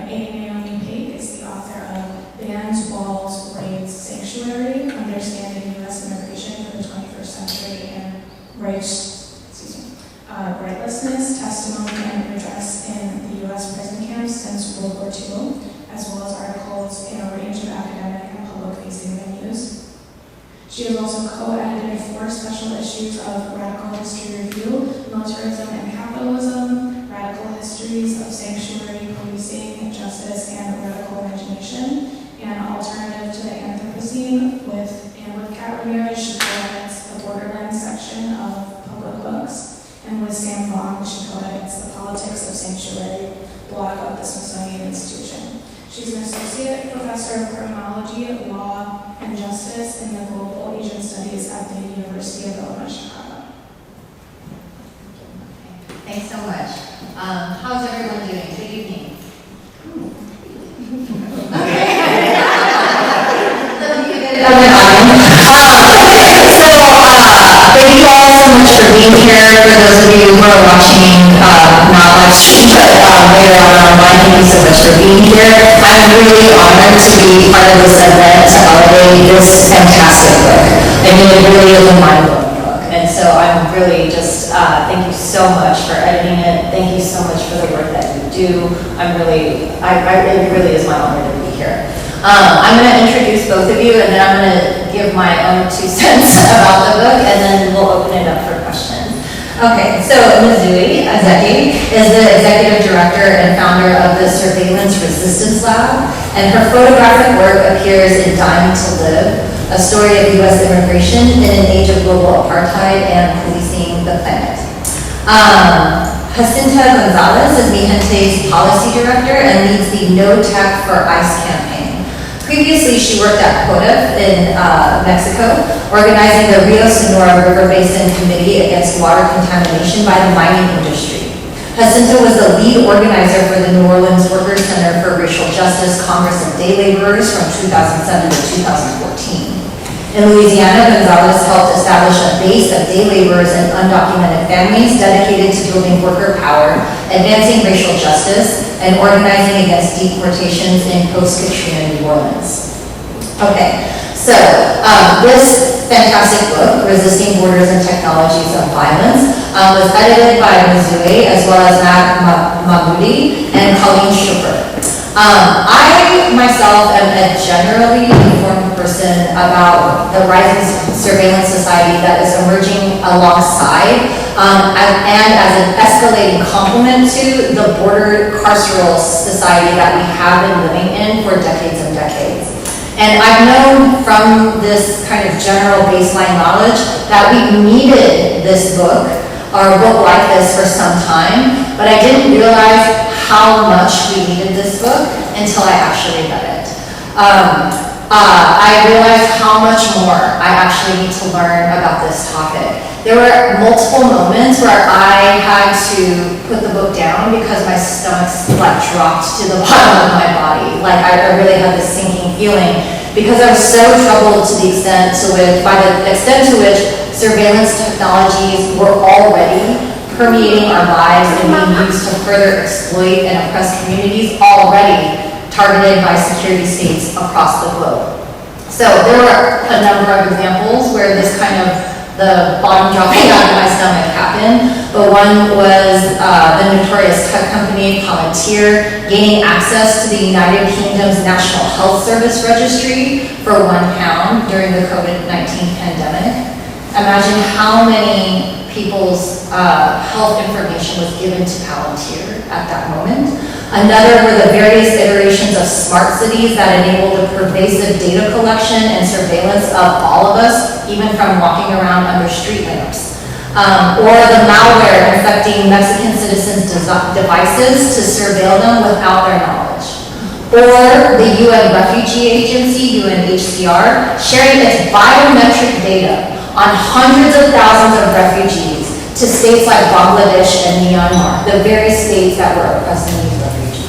Naomi Paik is the author of Bans, Walls, Raids, Sanctuary, Understanding U.S. Immigration for the 21st Century and Rightlessness, Testimony and Redress in the U.S. Prison Camps since World War II, as well as articles in a range of academic and public-facing venues. She has also co-edited 4 special issues of Radical History Review, Militarism and Capitalism, Radical Histories of Sanctuary, Policing, Justice, and Radical Imagination, and Alternative to the Anthropocene. With Kat Ramirez, she co-edits the Borderlands section of Public Books, and with Sam Vaughn, she co-edits the Politics of Sanctuary blog of the Smithsonian Institution. She's an associate professor of criminology, law, and justice in the Global Asian Studies at the University of Illinois, Chicago. Thanks so much. How's everyone doing? Good evening. Thank you all so much for being here. For those of you who are watching, not live stream, but later on online, thank you so much for being here. I'm really honored to be part of this event to elevate this fantastic book. I mean, it really is a mind-blowing book. And so I'm really just, thank you so much for editing it. Thank you so much for the work that you do. It really is my honor to be here. I'm going to introduce both of you, and then I'm going to give my own 2 cents about the book, and then we'll open it up for questions. Okay, so Mizue Aizeki is the executive director and founder of the Surveillance Resistance Lab, and her photographic work appears in Dying to Live, a story of U.S. immigration in an age of global apartheid and policing the planet. Jacinta Gonzalez is Migente's policy director and leads the No Tech for ICE campaign. Previously, she worked at CODIF in Mexico, organizing the Rio Sonora River Basin Committee against water contamination by the mining industry. Jacinta was the lead organizer for the New Orleans Workers Center for Racial Justice Congress of Day Laborers from 2007 to 2014. In Louisiana, Gonzalez helped establish a base of day laborers and undocumented families dedicated to building worker power, advancing racial justice, and organizing against deportations in post-Katrina New Orleans. Okay, so this fantastic book, Resisting Borders and Technologies of Violence, was edited by Mizue as well as Matt Mahmoudi and Colleen Schupper. I myself am a generally informed person about the rising surveillance society that is emerging alongside and as an escalating complement to the border carceral society that we have been living in for decades and decades. And I've known from this kind of general baseline knowledge that we needed this book or a book like this for some time, but I didn't realize how much we needed this book until I actually read it. I realized how much more I actually need to learn about this topic. There were multiple moments where I had to put the book down because my stomach dropped to the bottom of my body. Like I really had this sinking feeling because I was so troubled by the extent to which surveillance technologies were already permeating our lives and being used to further exploit and oppress communities already targeted by security states across the globe. So there were a number of examples where this kind of the bottom dropping out of my stomach happened, but one was the notorious tech company Palantir gaining access to the United Kingdom's National Health Service registry for £1 during the COVID-19 pandemic. Imagine how many people's health information was given to Palantir at that moment. Another were the various iterations of smart cities that enabled the pervasive data collection and surveillance of all of us, even from walking around under street lamps. Or the malware infecting Mexican citizens' devices to surveil them without their knowledge. Or the UN Refugee Agency, UNHCR, sharing its biometric data on hundreds of thousands of refugees to states like Bangladesh and Myanmar, the very states that were oppressing these refugees.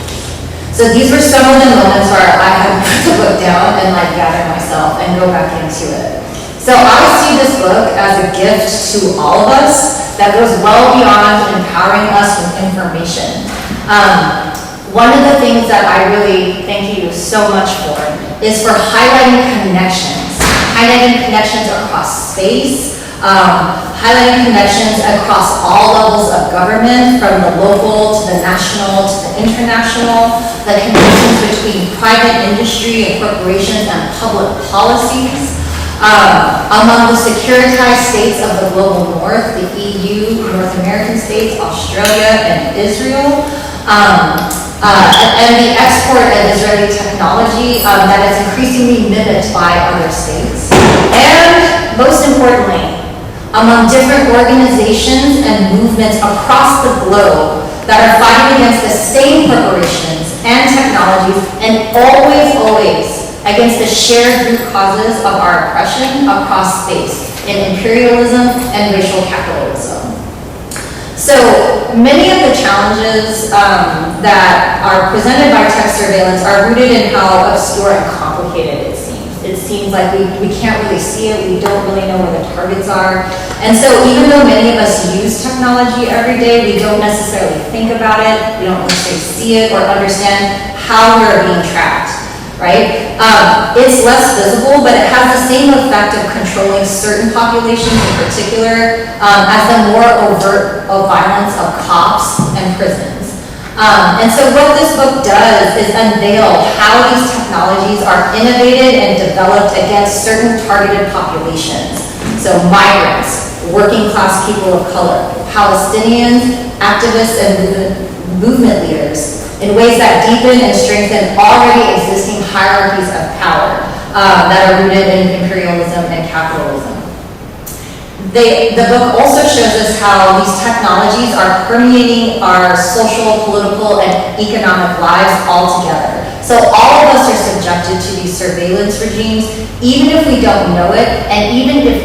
So these were some of the moments where I had to put the book down and gather myself and go back into it. So I see this book as a gift to all of us that goes well beyond empowering us with information. one of the things that I really thank you so much for is for highlighting connections across space, highlighting connections across all levels of government, from the local to the national to the international, the connections between private industry and corporations and public policies, among the securitized states of the global north, the EU, North American states, Australia, and Israel, and the export of Israeli technology that is increasingly mimicked by other states. And most importantly, among different organizations and movements across the globe that are fighting against the same corporations and technologies, and always against the shared root causes of our oppression across space in imperialism and racial capitalism. So many of the challenges that are presented by tech surveillance are rooted in how obscure and complicated it seems. It seems like we can't really see it, we don't really know where the targets are. And so even though many of us use technology every day, we don't necessarily think about it, we don't necessarily see it or understand how we're being tracked, right? It's less visible, but it has the same effect of controlling certain populations in particular as the more overt of violence of cops and prisons. And so what this book does is unveil how these technologies are innovated and developed against certain targeted populations. So migrants, working class people of color, Palestinians, activists, and movement leaders, in ways that deepen and strengthen already existing hierarchies of power that are rooted in imperialism and capitalism. The book also shows us how these technologies are permeating our social, political, and economic lives altogether. So all of us are subjected to these surveillance regimes, even if we don't know it, and even if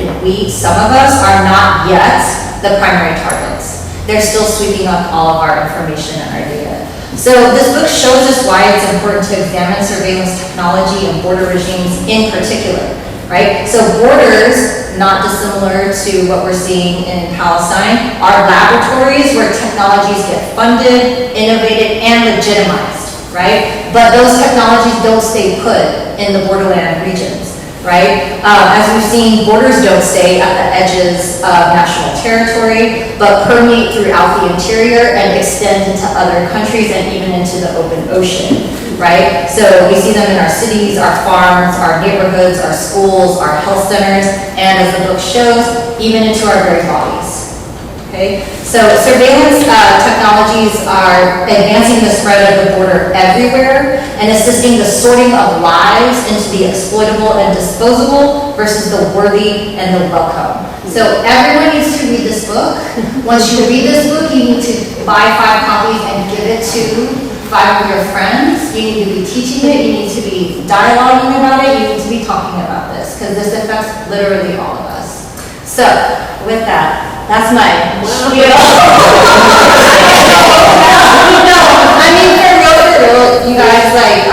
some of us, are not yet the primary targets. They're still sweeping up all of our information and our data. So this book shows us why it's important to examine surveillance technology and border regimes in particular, right? So borders, not dissimilar to what we're seeing in Palestine, are laboratories where technologies get funded, innovated, and legitimized, right? But those technologies don't stay put in the borderland regions, right? As we've seen, borders don't stay at the edges of national territory, but permeate throughout the interior and extend into other countries and even into the open ocean, right? So we see them in our cities, our farms, our neighborhoods, our schools, our health centers, and as the book shows, even into our very bodies. Okay, so surveillance technologies are advancing the spread of the border everywhere and assisting the sorting of lives into the exploitable and disposable versus the worthy and the welcome. So everyone needs to read this book. Once you read this book, you need to buy 5 copies and give it to 5 of your friends. You need to be teaching it, you need to be dialoguing about it, you need to be talking about this, because this affects literally all of us. So, with that, that's my spiel. No, I mean, for real, you guys, like,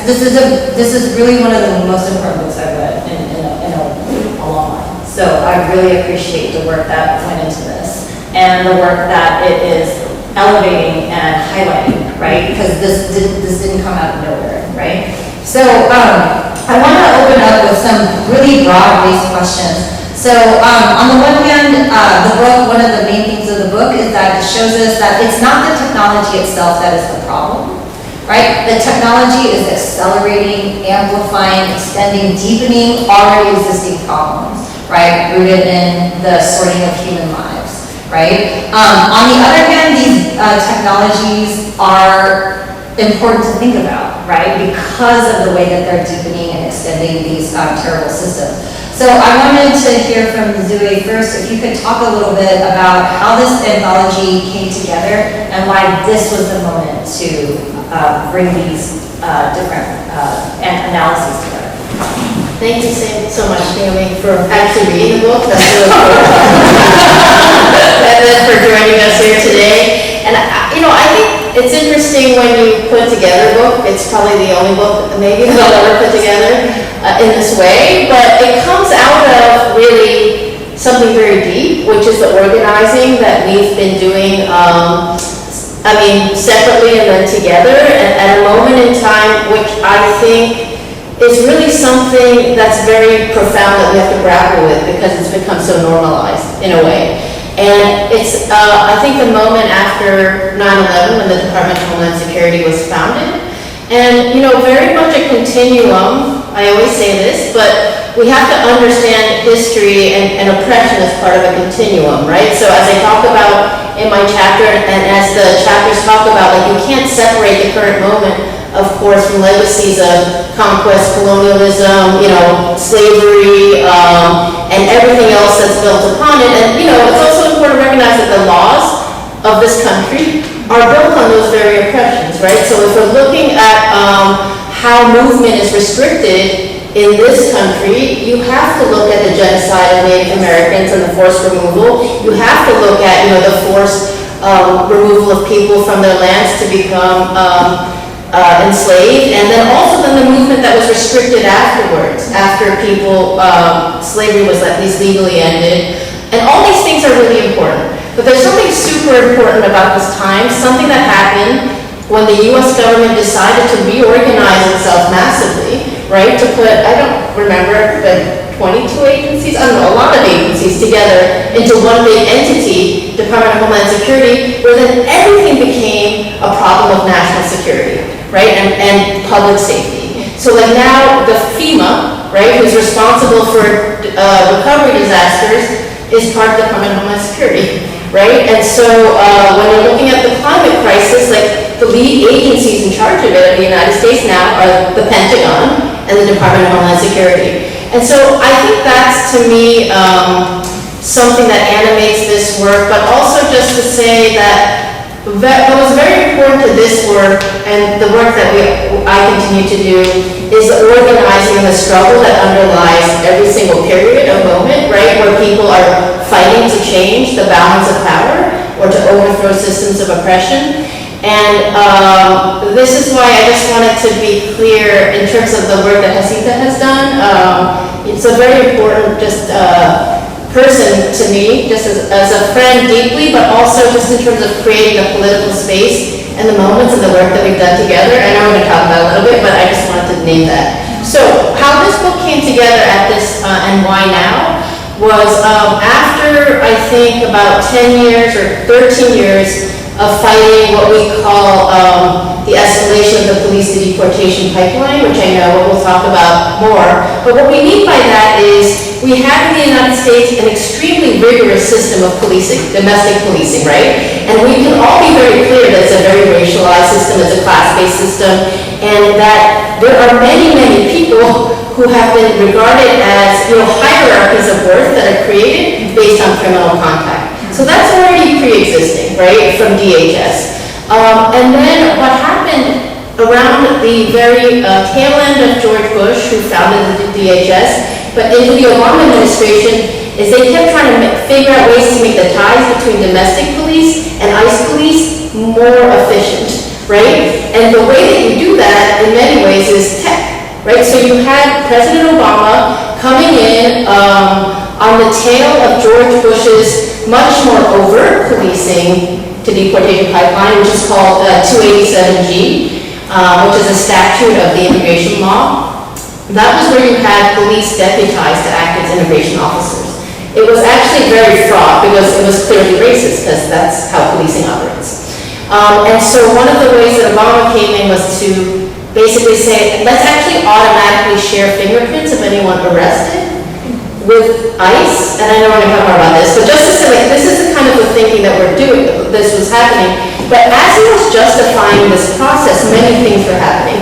this is really one of the most important books I've read in a long while. So I really appreciate the work that went into this, and the work that it is elevating and highlighting, right? Because this didn't come out of nowhere, right? So I want to open up with some really broad-based questions. So on the one hand, the book, one of the main things of the book is that it shows us that it's not the technology itself that is the problem, right? The technology is accelerating, amplifying, extending, deepening already existing problems, right? Rooted in the sorting of human lives, right? On the other hand, these technologies are important to think about, right? Because of the way that they're deepening and extending these terrible systems. So I wanted to hear from Mizue first, if you could talk a little bit about how this anthology came together and why this was the moment to bring these different analyses together. Thank you so much, Naomi, for actually reading the book. That's really cool. And then for joining us here today. And I think it's interesting when you put together a book. It's probably the only book maybe that I'll ever put together in this way. But it comes out of really something very deep, which is the organizing that we've been doing separately and then together, and at a moment in time which I think is really something that's very profound that we have to grapple with because it's become so normalized in a way. And it's, I think, the moment after 9/11 when the Department of Homeland Security was founded. And, very much a continuum, I always say this, but we have to understand history and oppression as part of a continuum, right? So as I talk about in my chapter, and as the chapters talk about, you can't separate the current moment, of course, from legacies of conquest, colonialism, slavery, and everything else that's built upon it. And, it's also important to recognize that the laws of this country are built on those very oppressions, right? So if we're looking at how movement is restricted in this country, you have to look at the genocide of Native Americans and the forced removal. You have to look at, the forced removal of people from their lands to become enslaved, and then also the movement that was restricted afterwards, after slavery was at least legally ended. And all these things are really important. But there's something super important about this time, something that happened when the U.S. government decided to reorganize itself massively, right? To put, I don't remember, but 22 agencies, I don't know, a lot of agencies together into one big entity, Department of Homeland Security, where then everything became a problem of national security, right? And public safety. So now the FEMA, right, who's responsible for recovery disasters, is part of the Department of Homeland Security, right? And so when you're looking at the climate crisis, the lead agencies in charge of it in the United States now are the Pentagon and the Department of Homeland Security. And so I think that's, to me, something that animates this work, but also just to say that what was very important to this work and the work that I continue to do is the organizing and the struggle that underlies every single period of moment, right, where people are fighting to change the balance of power or to overthrow systems of oppression. And this is why I just wanted to be clear in terms of the work that Jacinta has done. It's a very important person to me, just as a friend deeply, but also just in terms of creating the political space and the moments and the work that we've done together. I know we're going to talk about it a little bit, but I just wanted to name that. So how this book came together at this and why now was after, I think, about 10 years or 13 years of fighting what we call the escalation of the police to deportation pipeline, which I know we'll talk about more. But what we mean by that is we have in the United States an extremely rigorous system of policing, domestic policing, right? And we can all be very clear that it's a very racialized system, it's a class-based system, and that there are many, many people who have been regarded as, hierarchies of worth that are created based on criminal contact. So that's already pre-existing, right, from DHS. And then what happened around the very tail end of George Bush, who founded the DHS, but into the Obama administration, is they kept trying to figure out ways to make the ties between domestic police and ICE police more efficient, right? And the way that you do that, in many ways, is tech, right? So you had President Obama coming in on the tail of George Bush's much more overt policing to deportation pipeline, which is called 287G, which is a statute of the immigration law. That was where you had police deputized to act as immigration officers. It was actually very fraught because it was clearly racist, because that's how policing operates. And so one of the ways that Obama came in was to basically say, let's actually automatically share fingerprints of anyone arrested with ICE, and I know we're going to talk more about this, but just to say, this is the kind of the thinking that we're doing, this was happening. But as he was justifying this process, many things were happening.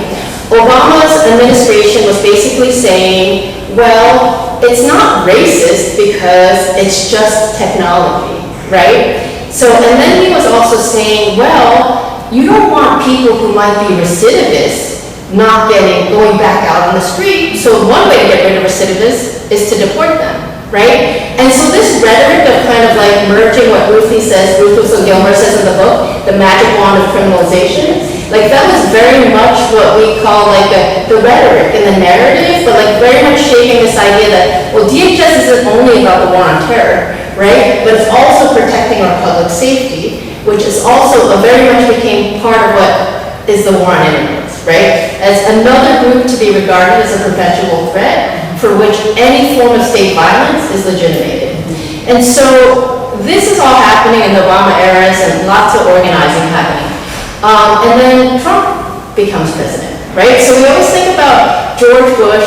Obama's administration was basically saying, well, it's not racist because it's just technology, right? So, and then he was also saying, well, you don't want people who might be recidivists going back out on the street. So one way to get rid of recidivists is to deport them, right? And so this rhetoric of kind of merging what Ruth Gilmer says in the book, the magic wand of criminalization, that was very much what we call the rhetoric and the narrative, but very much shaping this idea that, well, DHS isn't only about the war on terror, right? But it's also protecting our public safety. which is also very much became part of what is the war on immigrants, right? As another group to be regarded as a perpetual threat for which any form of state violence is legitimated. And so this is all happening in the Obama eras and lots of organizing happening. And then Trump becomes president, right? So we always think about George Bush,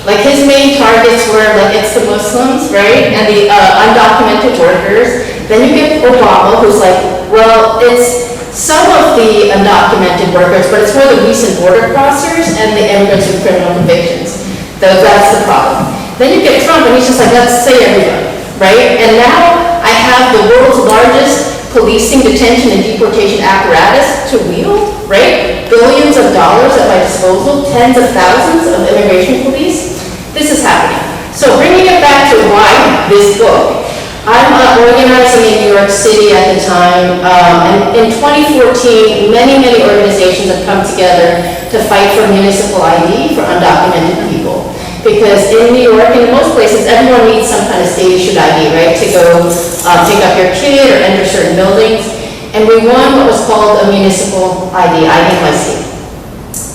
like his main targets were like it's the Muslims, right? And the undocumented workers. Then you get Obama, who's like, well, it's some of the undocumented workers, but it's more the recent border crossers and the immigrants with criminal convictions. That's the problem. Then you get Trump, and he's just like, let's say everybody, right? And now I have the world's largest policing, detention, and deportation apparatus to wield, right? Billions of dollars at my disposal, tens of thousands of immigration police. This is happening. So bringing it back to why this book, I'm organizing in New York City at the time, and in 2014, many organizations have come together to fight for municipal ID for undocumented people. Because in New York and in most places, everyone needs some kind of state-issued ID, right, to go pick up your kid or enter certain buildings. And we won what was called a municipal ID, IDNYC.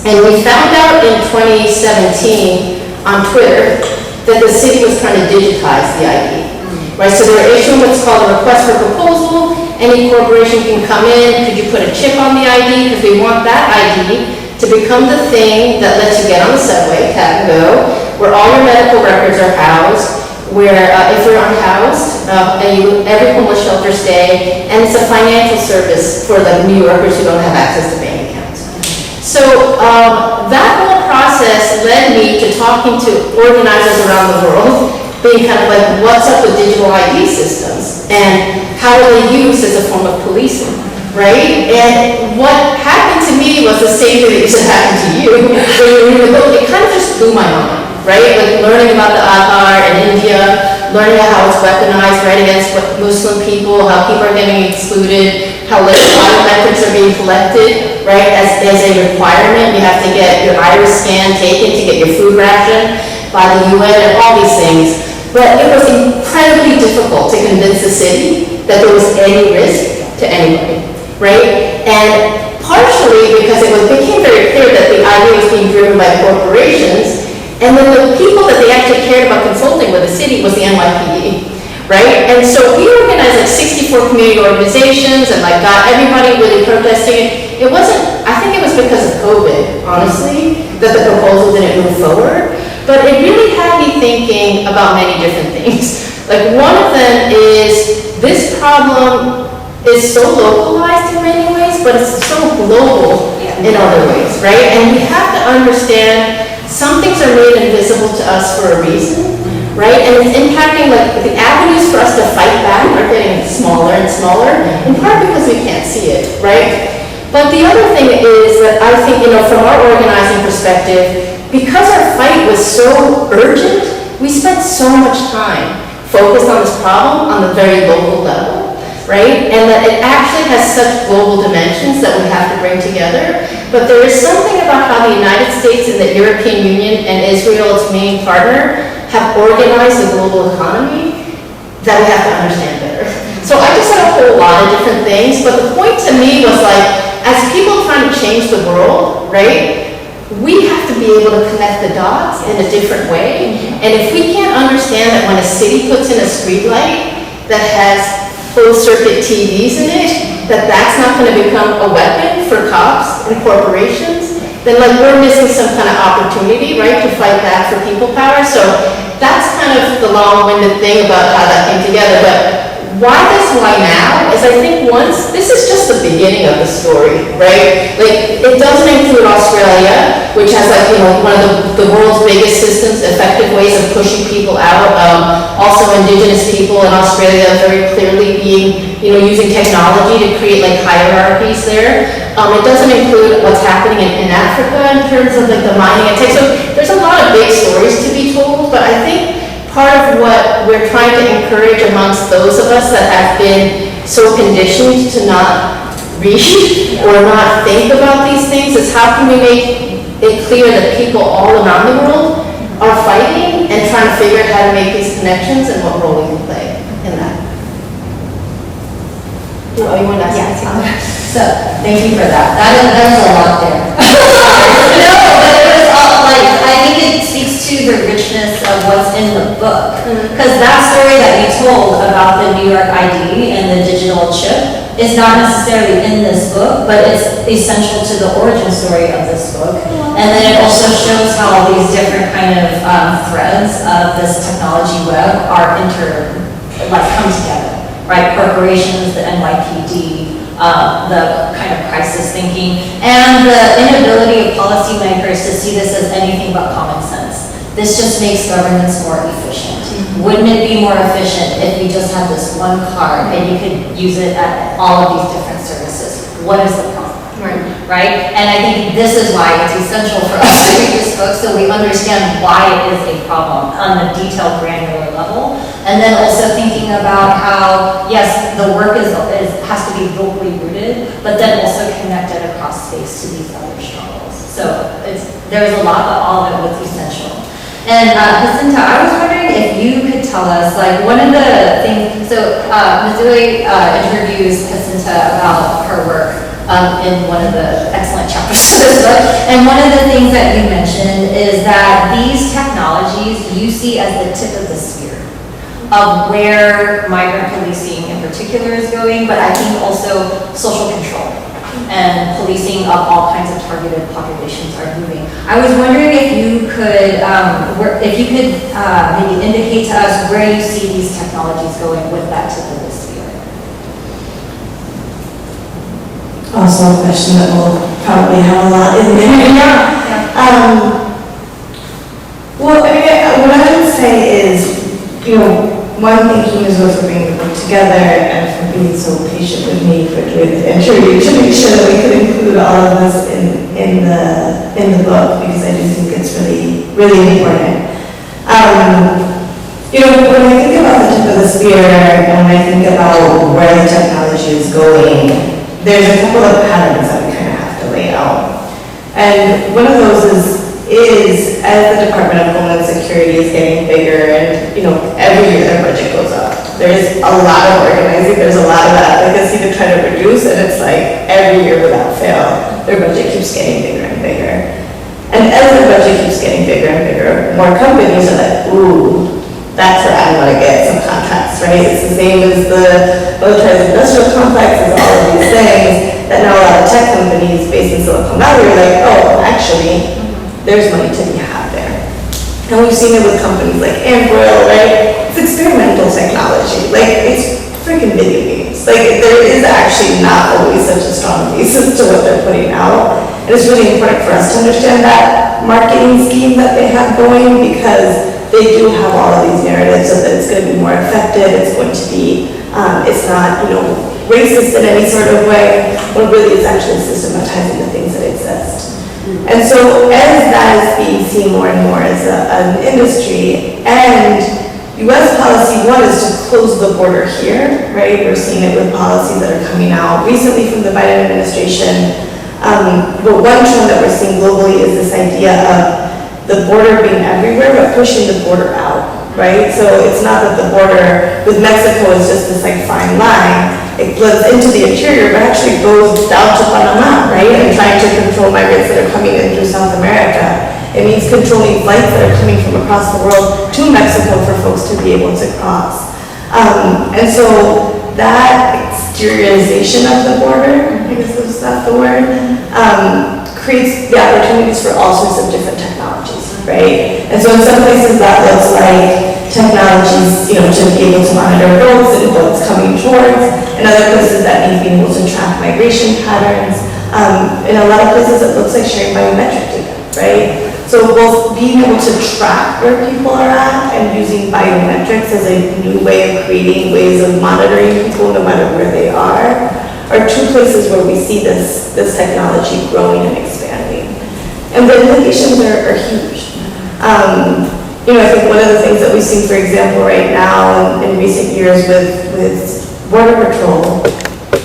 And we found out in 2017 on Twitter that the city was trying to digitize the ID. Right, so they're issuing what's called a request for proposal. Any corporation can come in, could you put a chip on the ID? Because we want that ID to become the thing that lets you get on the subway, tap and go, where all your medical records are housed, where if you're unhoused, every homeless shelter stay, and it's a financial service for the New Yorkers who don't have access to bank accounts. So that whole process led me to talking to organizers around the world, being kind of like, what's up with digital ID systems and how are they used as a form of policing, right? And what happened to me was the same thing that used to happen to you. When you read the book, it kind of just blew my mind, right? Like learning about the Aadhaar in India, learning how it's weaponized, right, against Muslim people, how people are getting excluded, how biometrics are being collected, right, as a requirement. You have to get your iris scan taken to get your food ration by the UN and all these things. But it was incredibly difficult to convince the city that there was any risk to anybody, right? And partially because it became very clear that the idea was being driven by corporations, and then the people that they actually cared about consulting with the city was the NYPD, right? And so we organized like 64 community organizations and like got everybody really protesting. It wasn't, I think it was because of COVID, honestly, that the proposal didn't move forward. But it really had me thinking about many different things. Like one of them is this problem is so localized in many ways, but it's so global in other ways, right? And we have to understand some things are made invisible to us for a reason, right? And it's impacting, like the avenues for us to fight back are getting smaller and smaller, in part because we can't see it, right? But the other thing is that I think, from our organizing perspective, because our fight was so urgent, we spent so much time focused on this problem on the very local level, right? And that it actually has such global dimensions that we have to bring together. But there is something about how the United States and the European Union and Israel, its main partner, have organized the global economy that we have to understand better. So I just said a whole lot of different things, but the point to me was like, as people trying to change the world, right? We have to be able to connect the dots in a different way. And if we can't understand that when a city puts in a streetlight that has closed circuit TVs in it, that's not going to become a weapon for cops and corporations, then like we're missing some kind of opportunity, right, to fight back for people power. So that's kind of the long-winded thing about how that came together. But why now is I think this is just the beginning of the story, right? Like it doesn't include Australia, which has like, one of the world's biggest systems, effective ways of pushing people out. Also indigenous people in Australia very clearly being, using technology to create like hierarchies there. It doesn't include what's happening in Africa in terms of like the mining and tech. So there's a lot of big stories to be told, but I think part of what we're trying to encourage amongst those of us that have been so conditioned to not read or not think about these things is how can we make it clear that people all around the world are fighting and trying to figure out how to make these connections and what role we can play in that. Oh, you want to ask? So, thank you for that. That was a lot there. No, but it was all, like, I think it speaks to the richness of what's in the book. Because that story that you told about the New York ID and the digital chip is not necessarily in this book, but it's essential to the origin story of this book. And then it also shows how all these different kind of threads of this technology web are come together, right? Corporations, the NYPD, the kind of crisis thinking, and the inability of policymakers to see this as anything but common sense. This just makes governance more efficient. Wouldn't it be more efficient if we just had this one card and you could use it at all of these different services? What is the problem? Right? And I think this is why it's essential for us to read this book so we understand why it is a problem on the detailed granular level. And then also thinking about how, yes, the work has to be locally rooted, but then also connected across space to these other struggles. So there's a lot, but all of it was essential. And Jacinta, I was wondering if you could tell us, like, one of the things, so Mizue interviews Jacinta about her work in one of the excellent chapters of this book. And one of the things that you mentioned is that these technologies you see as the tip of the spear of where migrant policing in particular is going, but I think also social control and policing of all kinds of targeted populations are moving. I was wondering if you could maybe indicate to us where you see these technologies going with that tip of the spear. Also a question that will probably have a lot in there. Well, I mean, what I would say is, one, thank you, Mizue, for bringing the book together and for being so patient with me for doing the interview to make sure that we could include all of us in the book, because I do think it's really, really important. When I think about the tip of the spear and when I think about where the technology is going, there's a couple of patterns that we kind of have to lay out. And one of those is as the Department of Homeland Security is getting bigger and, every year their budget goes up. There's a lot of organizing, there's a lot of advocacy to try to reduce, and it's like every year without fail, their budget keeps getting bigger and bigger. And as their budget keeps getting bigger and bigger, more companies are like, ooh, that's where I want to get some contracts, right? It's the same as the military industrial complexes, all of these things that now a lot of tech companies based in Silicon Valley are like, oh, actually, there's money to be had there. And we've seen it with companies like Ambril, right? It's experimental technology. Like, it's freaking video games. Like, there is actually not always such a strong basis to what they're putting out. And it's really important for us to understand that marketing scheme that they have going, because they do have all of these narratives so that it's going to be more effective, it's going to be, it's not, racist in any sort of way, but really is actually systematizing the things that exist. And so as that is being seen more and more as an industry, and U.S. policy, one is to close the border here, right? We're seeing it with policies that are coming out recently from the Biden administration. But one trend that we're seeing globally is this idea of the border being everywhere, but pushing the border out, right? So it's not that the border with Mexico is just this like fine line. It blends into the interior, but actually goes down to Panama, right? And trying to control migrants that are coming in through South America. It means controlling flights that are coming from across the world to Mexico for folks to be able to cross. And so that exteriorization of the border, I guess that's the word, creates the opportunities for all sorts of different technologies, right? And so in some places that looks like technologies, to be able to monitor boats and boats coming towards. In other places that means being able to track migration patterns. In a lot of places it looks like sharing biometric data, right? So both being able to track where people are at and using biometrics as a new way of creating ways of monitoring people no matter where they are two places where we see this technology growing and expanding. And the implications are huge. I think one of the things that we've seen, for example, right now in recent years with Border Patrol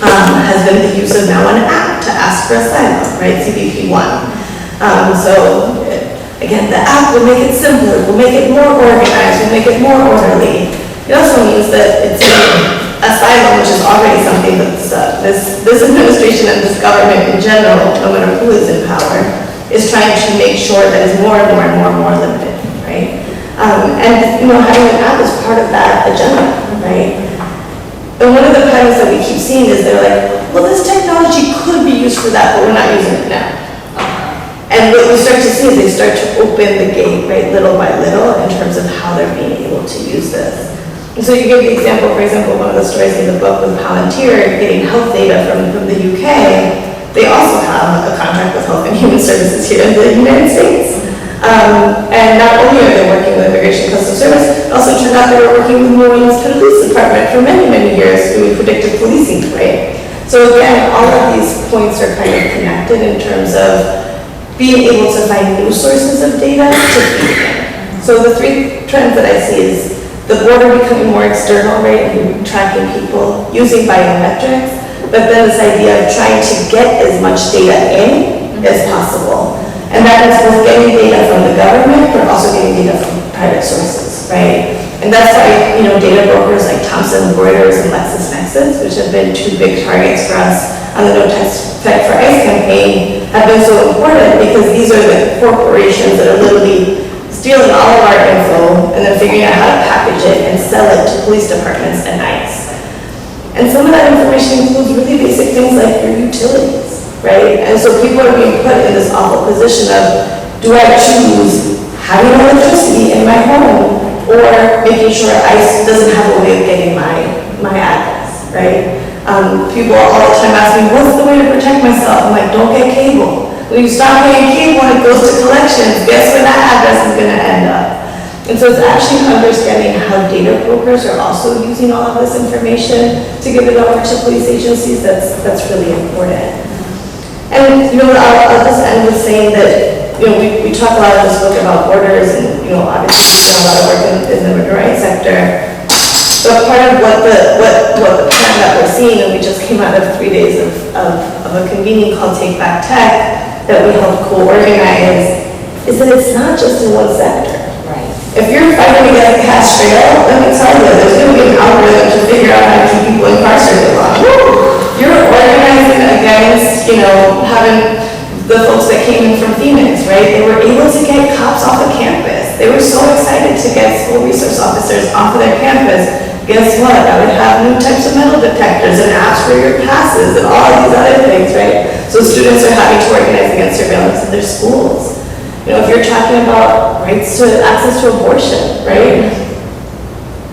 has been the use of now an app to ask for asylum, right? CBP-1. So again, the app will make it simpler, will make it more organized, will make it more orderly. It also means that it's a asylum, which is already something that's, this administration and this government in general, no matter who is in power, is trying to make sure that is more and more and more and more limited, right? And, you know, having an app is part of that agenda, right? And one of the patterns that we keep seeing is they're like, well, this technology could be used for that, but we're not using it now. And what we start to see is they start to open the gate, right, little by little in terms of how they're being able to use this. And so you give the example, for example, one of the stories in the book with Palantir getting health data from the UK. They also have a contract with Health and Human Services here in the United States. And not only are they working with Immigration and Customs Service, it also turned out they were working with New Orleans Police Department for many, many years doing predictive policing, right? So again, all of these points are kind of connected in terms of being able to find new sources of data to feed in. So the three trends that I see is the border becoming more external, right, and tracking people using biometrics, but then this idea of trying to get as much data in as possible. And that is both getting data from the government, but also getting data from private sources, right? And that's why, you know, data brokers like Thomson Reuters and LexisNexis, which have been two big targets for us on the No Test for ICE campaign, have been so important because these are the corporations that are literally stealing all of our info and then figuring out how to package it and sell it to police departments and ICE. And some of that information includes really basic things like your utilities, right? And so people are being put in this awful position of, do I choose having electricity in my home or making sure ICE doesn't have a way of getting my address, right? People all the time ask me, what's the way to protect myself? I'm like, don't get cable. When you stop paying cable and it goes to collections, guess where that address is going to end up? And so it's actually understanding how data brokers are also using all of this information to give it over to police agencies that's really important. And, you know, I'll just end with saying that, you know, we talk a lot in this book about borders and, you know, obviously a lot of work in the immigrant rights sector. But part of what the plan that we're seeing, and we just came out of 3 days of a convening called Take Back Tech that we helped co-organize, is that it's not just in one sector. Right. If you're fighting against cash trail, let me tell you, there's going to be an algorithm to figure out how to keep people incarcerated long. You're organizing against, you know, having the folks that came in from Phoenix, right? They were able to get cops off of campus. They were so excited to get school resource officers off of their campus. Guess what? I would have new types of metal detectors and apps for your passes and all of these other things, right? So students are having to organize against surveillance in their schools. You know, if you're talking about rights to access to abortion, right?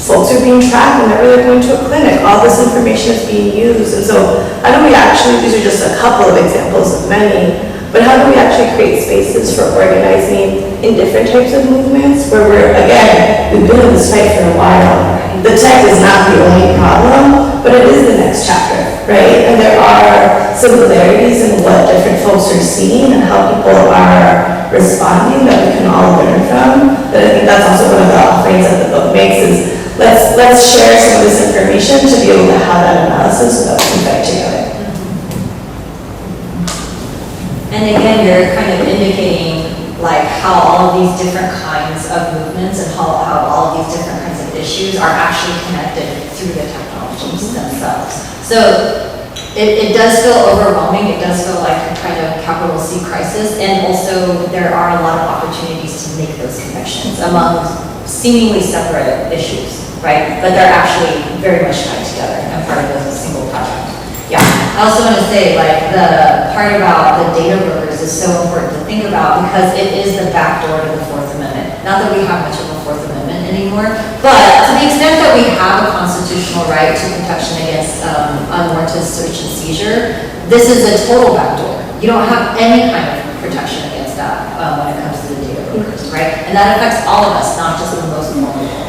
Folks are being tracked whenever they're going to a clinic. All this information is being used. And so how do we actually, these are just a couple of examples of many, but how do we actually create spaces for organizing in different types of movements where we're, again, we've been in this fight for a while. The tech is not the only problem, but it is the next chapter, right? And there are similarities in what different folks are seeing and how people are responding that we can all learn from. But I think that's also one of the offerings that the book makes is let's share some of this information to be able to have that analysis so that we can fight together. And again, you're kind of indicating like how all of these different kinds of movements and how all of these different kinds of issues are actually connected through the technologies themselves. So it does feel overwhelming. It does feel like a kind of capital C crisis. And also there are a lot of opportunities to make those connections among seemingly separate issues, right? But they're actually very much tied together and part of a single project. Yeah, I also want to say, like, the part about the data brokers is so important to think about because it is the backdoor to the Fourth Amendment. Not that we have much of a Fourth Amendment anymore, but to the extent that we have a constitutional right to protection against unwarranted search and seizure, this is a total backdoor. You don't have any kind of protection against that when it comes to the data brokers, right? And that affects all of us, not just the most vulnerable.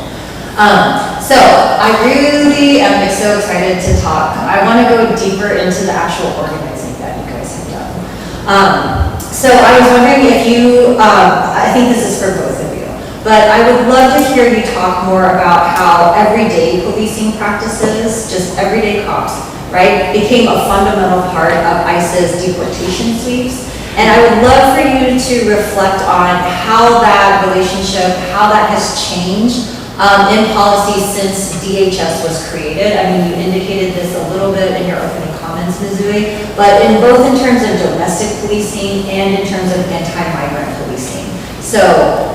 So I really am so excited to talk. I want to go deeper into the actual organizing that you guys have done. So I was wondering if you, I think this is for both of you, but I would love to hear you talk more about how everyday policing practices, just everyday cops, right, became a fundamental part of ICE's deportation sweeps. And I would love for you to reflect on how that relationship, how that has changed in policy since DHS was created. I mean, you indicated this a little bit in your opening comments, Mizue, but in both in terms of domestic policing and in terms of anti-migrant policing. So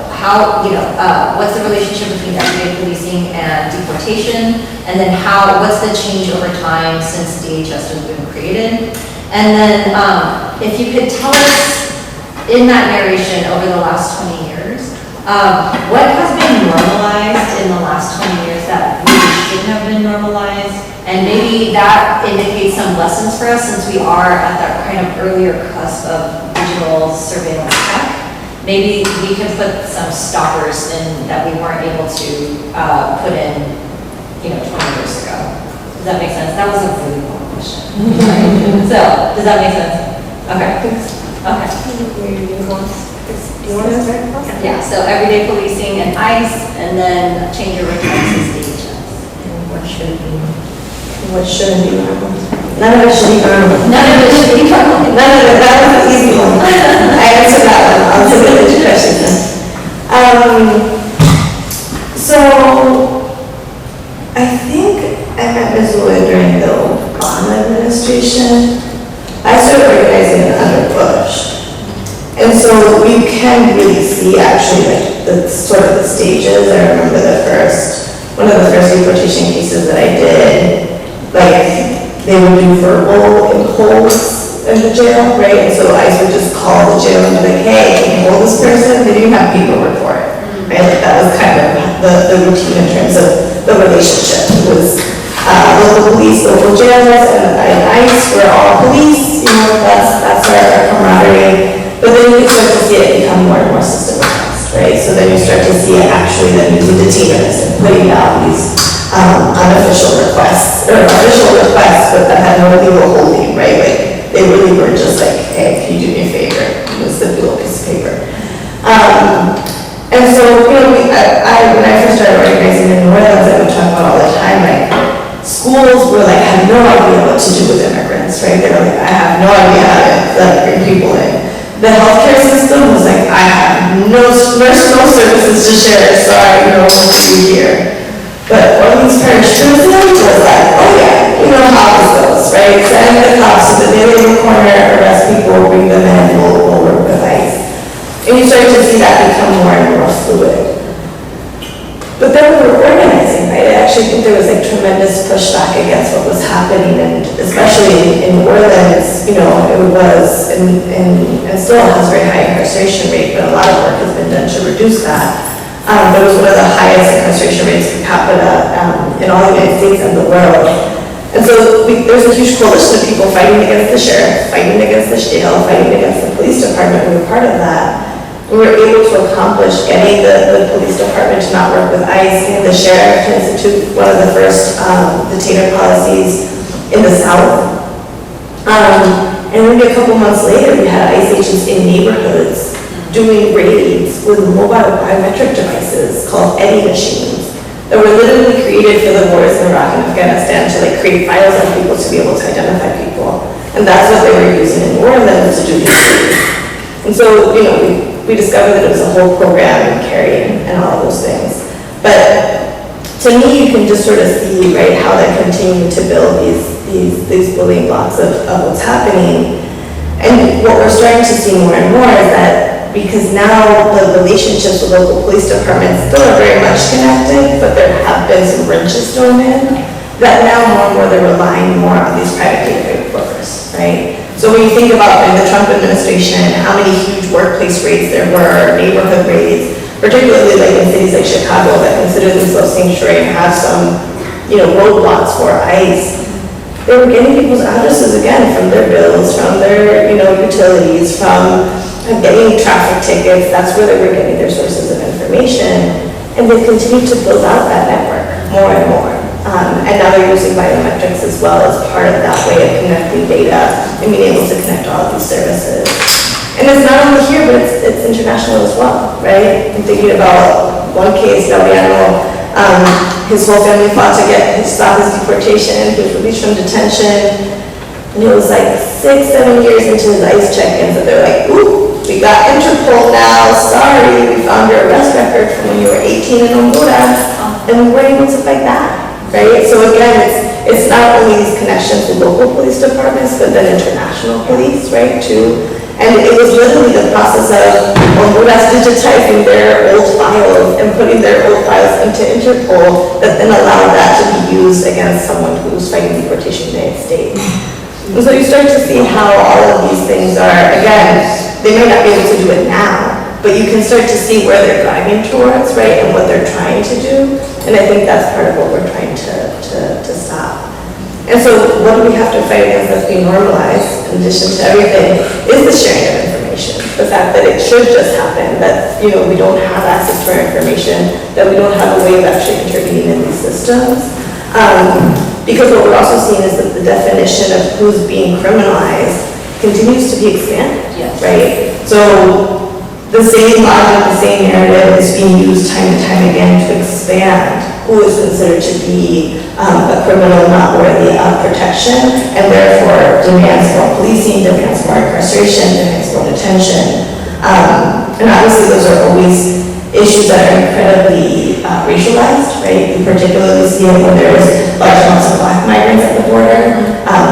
how, what's the relationship between everyday policing and deportation? And then what's the change over time since DHS has been created? And then if you could tell us in that narration over the last 20 years, what has been normalized in the last 20 years that really shouldn't have been normalized? And maybe that indicates some lessons for us since we are at that kind of earlier cusp of digital surveillance tech. Maybe we can put some stoppers in that we weren't able to put in, 20 years ago. Does that make sense? That was a really long question. So, does that make sense? Okay. Okay. Do you want to start? Yeah, so everyday policing and ICE, and then change your returns to DHS. And what should be, what shouldn't be normal? None of it should be normal. None of it should be normal. None of it, that was an easy one. I answered that one. I'll take the next question then. So, I think I met Mizue during the Obama administration. I started organizing it under Bush. And so we can really see actually like the sort of the stages. I remember one of the first deportation cases that I did, like they would do verbal impulse in the jail, right? And so ICE would just call the jail and be like, hey, can you hold this person? They didn't have paperwork for it, right? Like that was kind of the routine in terms of the relationship. It was local police, local jails, and ICE, we're all police, that's our camaraderie. But then you start to see it become more and more systematized, right? So then you start to see it actually that using detainers and putting down these unofficial requests, or official requests, but that had no legal holding, right? Like they really were just like, hey, can you do me a favor? It was the little piece of paper. And so, when I first started organizing in New Orleans, I would talk about all the time, like schools were like, had no idea what to do with immigrants, right? They were like, I have no idea how to bring people in. The healthcare system was like, I have no services to share, so I don't know what to do here. But Orleans Parish Tourism was like, oh yeah, how this goes, right? Send the cops to the daily corner, arrest people, bring them in, we'll work with ICE. And you start to see that become more and more fluid. But then we were organizing, right? I actually think there was like tremendous pushback against what was happening, and especially in New Orleans, it was, and still has a very high incarceration rate, but a lot of work has been done to reduce that. There was one of the highest incarceration rates per capita in all the United States and the world. And so there's a huge coalition of people fighting against the sheriff, fighting against the jail, fighting against the police department. We were part of that. We were able to accomplish getting the police department to not work with ICE and the sheriff to institute one of the first detainer policies in the South. And maybe a couple months later, we had ICE agents in neighborhoods doing raids with mobile biometric devices called Eddie machines that were literally created for the wars in Iraq and Afghanistan to create files on people to be able to identify people. And that's what they were using in New Orleans to do history. And so, we discovered that it was a whole program in carrying and all of those things. But to me, you can just sort of see, right, how they continue to build these building blocks of what's happening. And what we're starting to see more and more is that because now the relationships with local police departments still are very much connected, but there have been some wrenches thrown in, that now more and more they're relying more on these private data brokers, right? So when you think about in the Trump administration, how many huge workplace raids there were, neighborhood raids, particularly in cities like Chicago that consider themselves sanctuary and have some, roadblocks for ICE, they were getting people's addresses again from their bills, from their, utilities, from getting traffic tickets. That's where they were getting their sources of information. And they continue to build out that network more and more. And now they're using biometrics as well as part of that way of connecting data and being able to connect all of these services. And it's not only here, but it's international as well, right? I'm thinking about one case, Galliano, his whole family fought to stop his deportation. He was released from detention. And it was 6-7 years into his ICE check-ins that they're like, ooh, we got Interpol now, sorry, we found your arrest record from when you were 18 in Honduras. and we're able to fight that, right? So again, it's not only these connections to local police departments, but then international police, right, too. And it was literally the process of Honduras digitizing their old files and putting their old files into Interpol that then allowed that to be used against someone who was fighting deportation in the United States. And so you start to see how all of these things are, again, they may not be able to do it now, but you can start to see where they're driving towards, right, and what they're trying to do. And I think that's part of what we're trying to stop. And so what do we have to fight against that's being normalized, in addition to everything, is the sharing of information. The fact that it should just happen, that, we don't have access to our information, that we don't have a way of actually intervening in these systems. Because what we're also seeing is that the definition of who's being criminalized continues to be expanded, right? So the same logic, the same narrative is being used time and time again to expand who is considered to be a criminal not worthy of protection, and therefore demands more policing, demands more incarceration, demands more detention. And obviously those are always issues that are incredibly racialized, right? You particularly see it when there's large amounts of Black migrants at the border,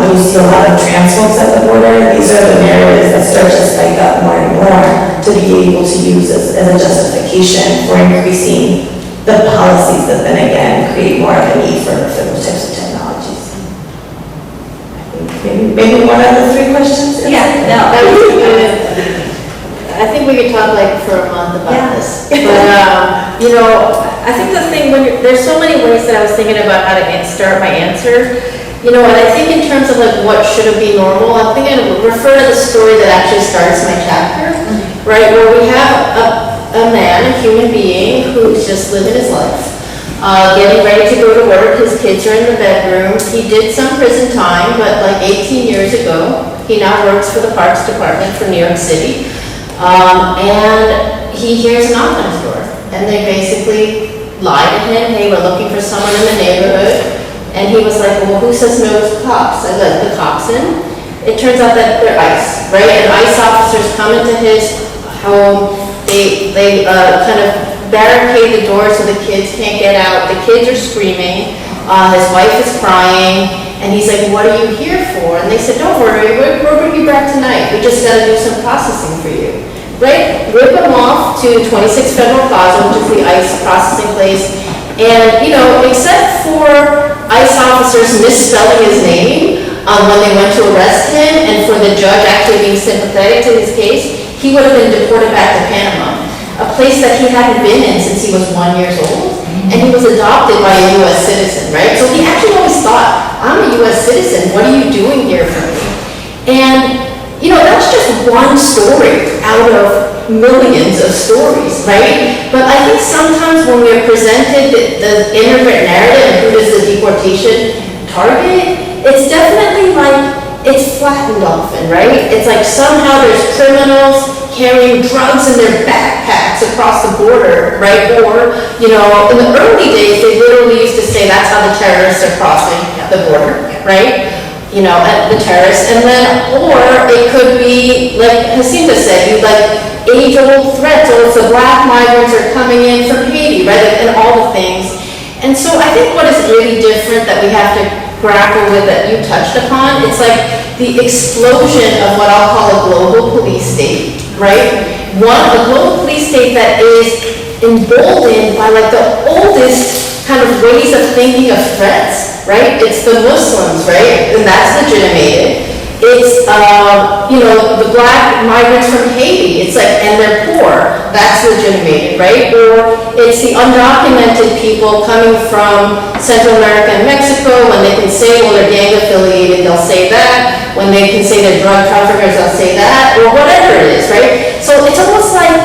when you see a lot of trans folks at the border. These are the narratives that start to spike up more and more to be able to use as a justification for increasing the policies that then again create more of a need for those types of technologies. I think maybe one of the three questions? No, that was good. I think we could talk like for a month about this. But, I think the thing, there's so many ways that I was thinking about how to start my answer. And I think in terms of like what should be normal, I'm thinking, refer to the story that actually starts my chapter, right? Where we have a man, a human being, who's just living his life, getting ready to go to work. His kids are in the bedroom. He did some prison time, but like 18 years ago, he now works for the Parks Department for New York City. And he hears a knock on his door, and they basically lie to him, hey, we're looking for someone in the neighborhood. And he was like, well, who says no to cops? I let the cops in. It turns out that they're ICE, right? And ICE officers come into his home. They kind of barricade the door so the kids can't get out. The kids are screaming. His wife is crying. And he's like, what are you here for? And they said, don't worry, we'll bring you back tonight. We just got to do some processing for you. Right? Rip him off to 26 Federal Plaza, which is the ICE processing place. And, except for ICE officers misspelling his name when they went to arrest him, and for the judge actually being sympathetic to his case, he would have been deported back to Panama, a place that he hadn't been in since he was 1 year old, and he was adopted by a U.S. citizen, right? So he actually always thought, I'm a U.S. citizen, what are you doing here for me? And, that's just one story out of millions of stories, right? But I think sometimes when we are presented the immigrant narrative and who does the deportation target, it's definitely like, it's flattened often, right? It's like somehow there's criminals carrying drugs in their backpacks across the border, right? Or, in the early days, they literally used to say that's how the terrorists are crossing the border, right? At the terrorists. And then, or it could be, like Jacinta said, age-old threats, or it's the Black migrants are coming in from Haiti, right? And all the things. And so I think what is really different that we have to grapple with that you touched upon, it's like the explosion of what I'll call a global police state, right? A global police state that is emboldened by like the oldest kind of ways of thinking of threats, right? It's the Muslims, right? And that's legitimated. It's, the Black migrants from Haiti. It's like, and they're poor. That's legitimated, right? Or it's the undocumented people coming from Central America and Mexico. When they can say, well, they're gang affiliated, they'll say that. When they can say they're drug traffickers, they'll say that. Or whatever it is, right? So it's almost like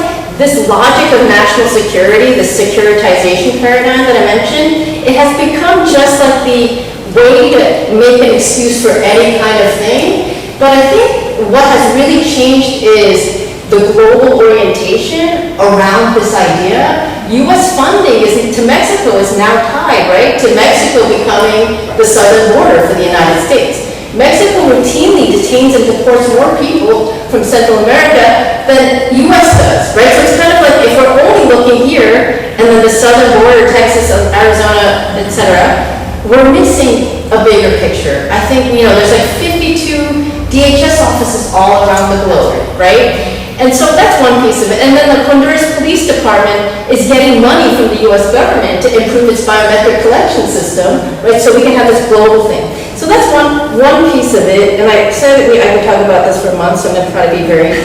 this logic of national security, the securitization paradigm that I mentioned, it has become just like the way to make an excuse for any kind of thing. But I think what has really changed is the global orientation around this idea. U.S. funding to Mexico is now tied, right, to Mexico becoming the southern border for the United States. Mexico routinely detains and deports more people from Central America than U.S. does, right? So it's kind of like if we're only looking here, and then the southern border, Texas, Arizona, etc., we're missing a bigger picture. I think, there's like 52 DHS offices all around the globe, right? And so that's one piece of it. And then the Honduras Police Department is getting money from the US government to improve its biometric collection system, right? So we can have this global thing. So that's one piece of it. And I said I could talk about this for months, so I'm going to try to be very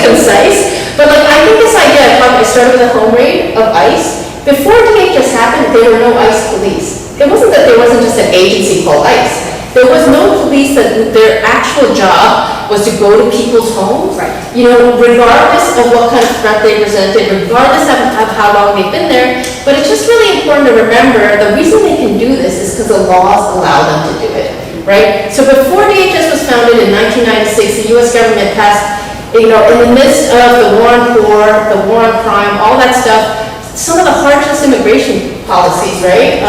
concise. But I think this idea, I started with a home raid of ICE. Before DHS happened, there were no ICE police. It wasn't that there wasn't just an agency called ICE. There was no police that their actual job was to go to people's homes, Right. Regardless of what kind of threat they presented, regardless of how long they've been there. But it's just really important to remember the reason they can do this is because the laws allow them to do it, right? So before DHS was founded in 1996, the U.S. government passed, in the midst of the war on poor, the war on crime, all that stuff, some of the harshest immigration policies, right,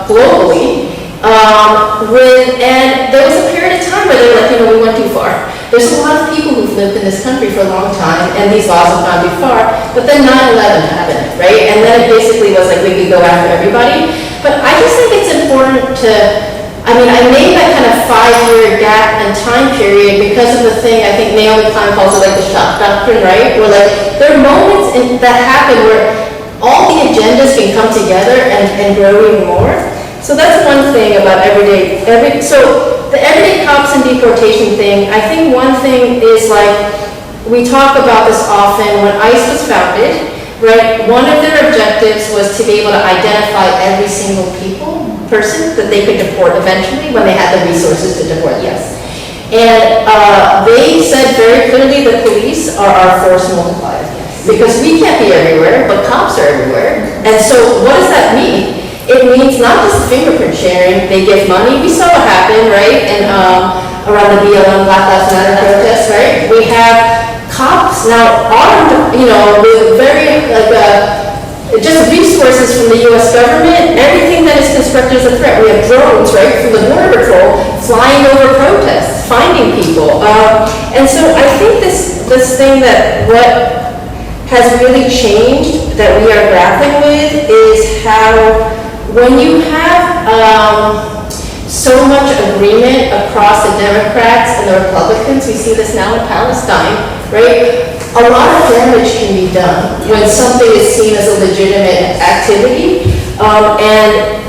globally. And there was a period of time where they were like, we went too far. There's a lot of people who've lived in this country for a long time, and these laws have gone too far. But then 9/11 happened, right? And then it basically was like we could go after everybody. But I just think it's important to, I made that kind of 5-year gap and time period because of the thing I think Naomi Paik calls it like the shock doctrine, right? Where there are moments that happen where all the agendas can come together and grow even more. So that's one thing about so the everyday cops and deportation thing, I think one thing is we talk about this often when ICE was founded, right? One of their objectives was to be able to identify every single person that they could deport eventually when they had the resources to deport, yes. And they said very clearly the police are our force multiplier. Because we can't be everywhere, but cops are everywhere. And so what does that mean? It means not just fingerprint sharing, they give money. We saw what happened, right? And around the BLM Black Lives Matter protests, right? We have cops now armed, with very, just resources from the US government, everything that is constructed as a threat. We have drones, right, from the Border Patrol flying over protests, finding people. And so I think this thing that what has really changed that we are grappling with is how when you have so much agreement across the Democrats and the Republicans, we see this now in Palestine, right? A lot of damage can be done when something is seen as a legitimate activity. And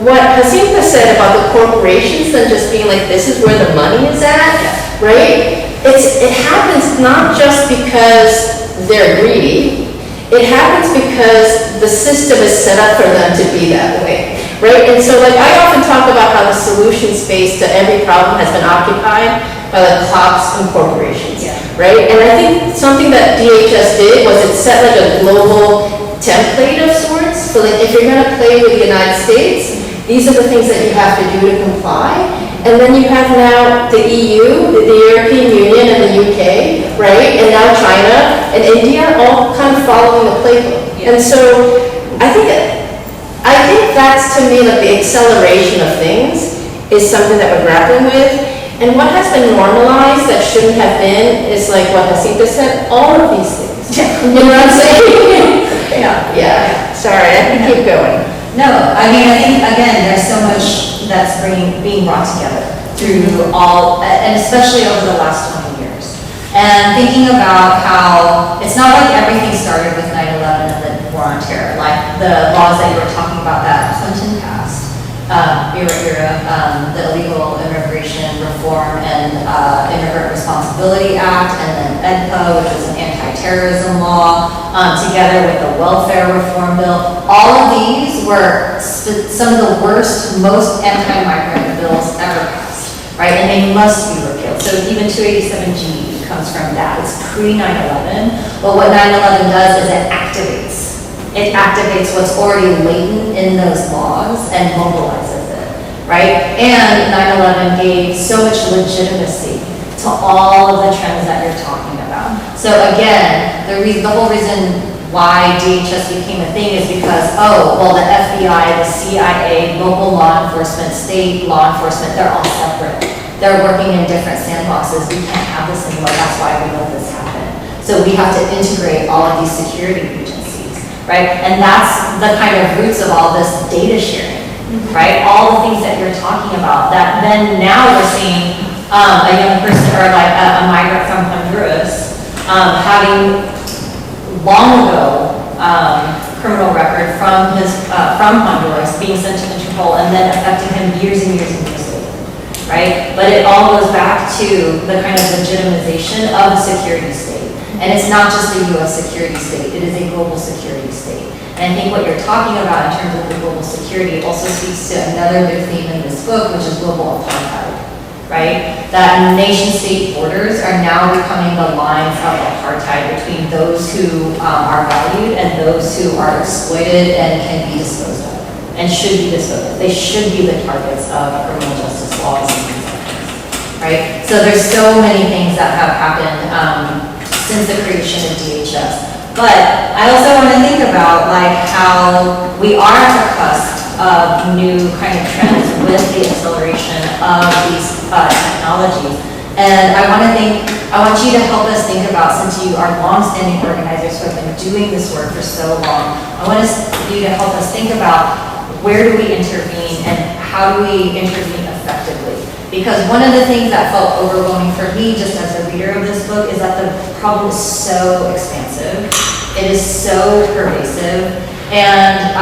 what Jacinta said about the corporations then just being like, this is where the money is at, right? It happens not just because they're greedy. It happens because the system is set up for them to be that way, right? And so I often talk about how the solution space to every problem has been occupied by cops and corporations, right? And I think something that DHS did was it set a global template of sorts. So if you're going to play with the United States, these are the things that you have to do to comply. And then you have now the EU, the European Union, and the UK, right? And now China and India all kind of following the playbook. And so I think that's to me the acceleration of things is something that we're grappling with. And what has been normalized that shouldn't have been is what Jacinta said, all of these things. You know what I'm saying? Yeah. Sorry, I can keep going. No, I think, again, there's so much that's being brought together through all, and especially over the last 20 years. And thinking about how it's not like everything started with 9/11 and the war on terror, like the laws that you were talking about that Clinton passed, the Illegal Immigration Reform and Immigrant Responsibility Act, and then EDPA, which was an anti-terrorism law, together with the Welfare Reform Bill. All of these were some of the worst, most anti-migrant bills ever passed, right? And they must be repealed. So even 287G comes from that. It's pre-9/11, but what 9/11 does is it activates. It activates what's already latent in those laws and mobilizes it, right? And 9/11 gave so much legitimacy to all of the trends that you're talking about. So again, the whole reason why DHS became a thing is because, the FBI, the CIA, local law enforcement, state law enforcement, they're all separate. They're working in different sandboxes. We can't have this anymore. That's why we let this happen. So we have to integrate all of these security agencies. right? And that's the kind of roots of all this data sharing, right? All the things that you're talking about, that then now we're seeing a young person, or like a migrant from Honduras, having long ago criminal record from Honduras, being sent to Interpol, and then affecting him years and years and years later, right? But it all goes back to the kind of legitimization of the security state. And it's not just a U.S. security state, it is a global security state. And I think what you're talking about in terms of the global security also speaks to another big theme in this book, which is global apartheid, right? That nation-state borders are now becoming the lines of apartheid between those who are valued and those who are exploited and can be disposed of, and should be disposed of. They should be the targets of criminal justice laws and things like this, right? So there's so many things that have happened since the creation of DHS. But I also want to think about like how we are at the cusp of new kind of trends with the acceleration of these technologies. And I want you to help us think about, since you are longstanding organizers who have been doing this work for so long, I want you to help us think about where do we intervene and how do we intervene effectively. Because one of the things that felt overwhelming for me just as a reader of this book is that the problem is so expansive. It is so pervasive. And,